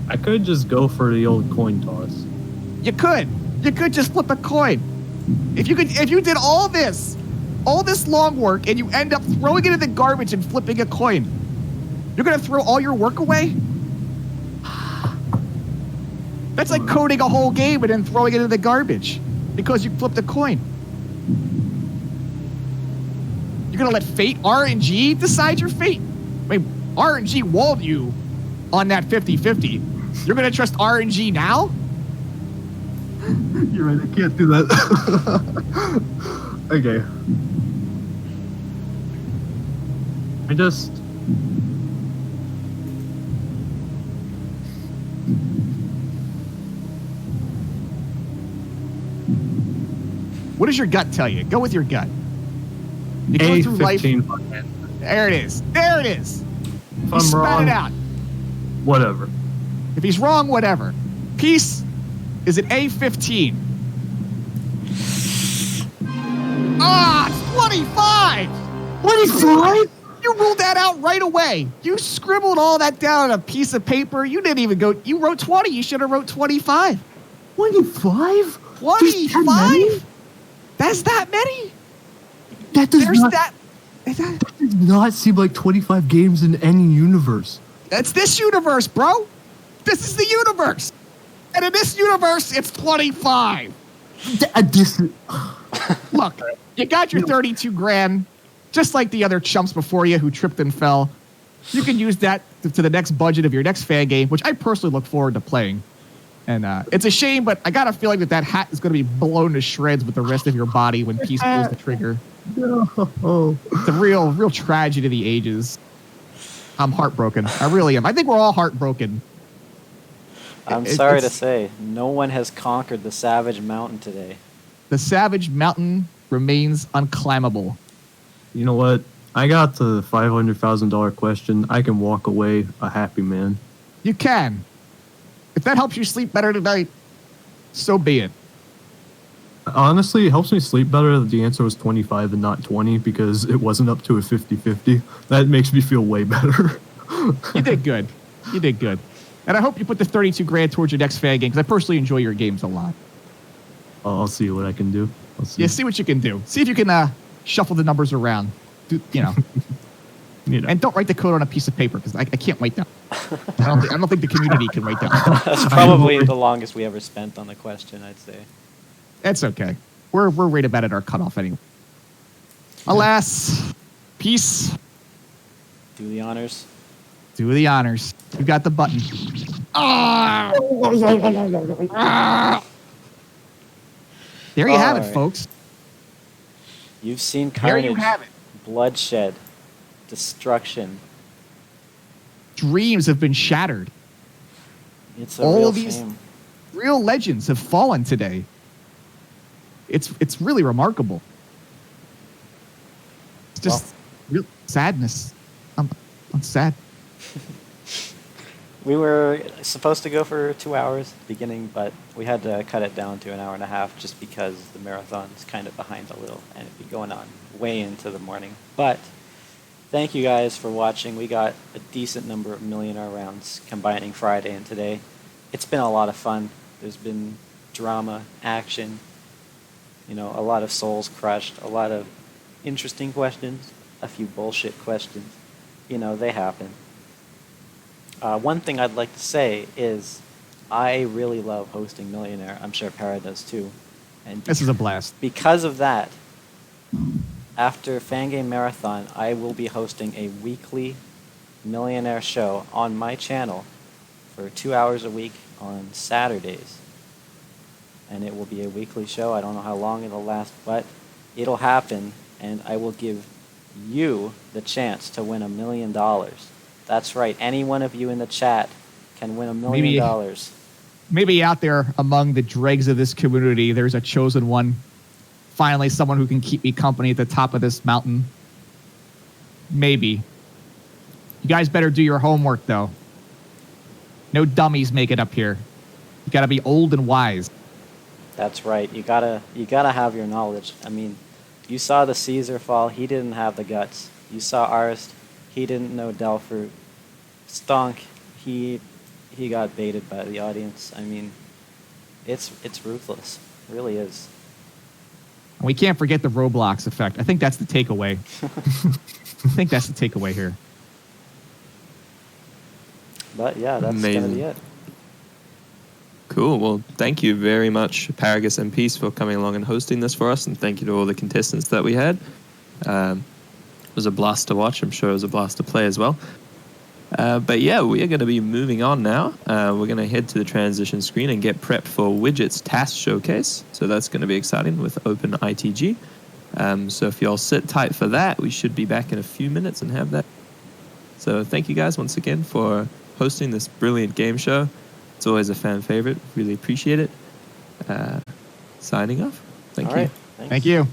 I could just go for the old coin toss. You could just flip a coin. If you did all this long work, and you end up throwing it in the garbage and flipping a coin, you're gonna throw all your work away? That's like coding a whole game and then throwing it in the garbage because you flipped a coin. You're gonna let fate, RNG, decide your fate? I mean, RNG walled you on that 50-50. You're gonna trust RNG now? You're right, I can't do that. Okay. What does your gut tell you? Go with your gut. You go through life. There it is. There it is. If I'm spat wrong, it out. Whatever. If he's wrong, whatever. Peace is an A15. Ah, 25! 25? You ruled that out right away. You scribbled all that down on a piece of paper. You didn't even go. You wrote 20. You should have wrote 25. 25? 25? That's that many? That does That does not seem like 25 games in any universe. It's this universe, bro. This is the universe. And in this universe, it's 25. Look, you got your 32 grand, just like the other chumps before you who tripped and fell. You can use that to the next budget of your next fan game, which I personally look forward to playing. And it's a shame, but I got a feeling that hat is going to be blown to shreds with the rest of your body when Peace pulls the trigger. No. It's a real tragedy of the ages. I'm heartbroken. I really am. I think we're all heartbroken. I'm sorry to say, no one has conquered the Savage Mountain today. The Savage Mountain remains unclimbable. You know what? I got the $500,000 question. I can walk away a happy man. You can. If that helps you sleep better tonight, so be it. Honestly, it helps me sleep better that the answer was 25 and not 20 because it wasn't up to a 50-50. That makes me feel way better. You did good. You did good. And I hope you put the 32 grand towards your next fan game because I personally enjoy your games a lot. I'll see what I can do. Yeah, see what you can do. See if you can shuffle the numbers around. You know. And don't write the code on a piece of paper because I can't write that. I don't think the community can write that. That's probably the longest we ever spent on the question, I'd say. That's okay. We're right about at our cutoff anyway. Alas, peace. Do the honors. Do the honors. You got the button. Ah! There you have it, folks. You've seen There carnage, you have it. bloodshed, destruction. Dreams have been shattered. It's a All real of these shame. real legends have fallen today. It's really remarkable. It's just real sadness. I'm sad. We were supposed to go for 2 hours at the beginning, but we had to cut it down to an hour and a half just because the marathon is kind of behind a little and it'd be going on way into the morning. But thank you guys for watching. We got a decent number of Millionaire rounds combining Friday and today. It's been a lot of fun. There's been drama, action, you know, a lot of souls crushed, a lot of interesting questions, a few bullshit questions. You know, they happen. One thing I'd like to say is I really love hosting Millionaire. I'm sure Para does too. And This is a blast. because of that, after Fangame Marathon, I will be hosting a weekly Millionaire show on my channel for 2 hours a week on Saturdays. And it will be a weekly show. I don't know how long it'll last, but it'll happen, and I will give you the chance to win $1 million. That's right. Any one of you in the chat can win $1 million. Maybe out there among the dregs of this community, there's a chosen one. Finally, someone who can keep me company at the top of this mountain. Maybe. You guys better do your homework, though. No dummies make it up here. You gotta be old and wise. That's right. You gotta have your knowledge. I mean, you saw the Caesar fall. He didn't have the guts. You saw Arst. He didn't know Delfruit. Stonk. He got baited by the audience. I mean, it's ruthless. It really is. And we can't forget the Roblox effect. I think that's the takeaway. I think that's the takeaway here. But yeah, that's Amazing. gonna be it. Cool. Well, thank you very much, Paragus and Peace, for coming along and hosting this for us, and thank you to all the contestants that we had. It was a blast to watch. I'm sure it was a blast to play as well. But yeah, we are going to be moving on now. We're going to head to the transition screen and get prepped for Widget's Task Showcase. So that's going to be exciting with Open ITG. So if y'all sit tight for that, we should be back in a few minutes and have that. So thank you guys once again for hosting this brilliant game show. It's always a fan favorite. Really appreciate it. Signing off. Thank All you. right. Thanks. Thank you.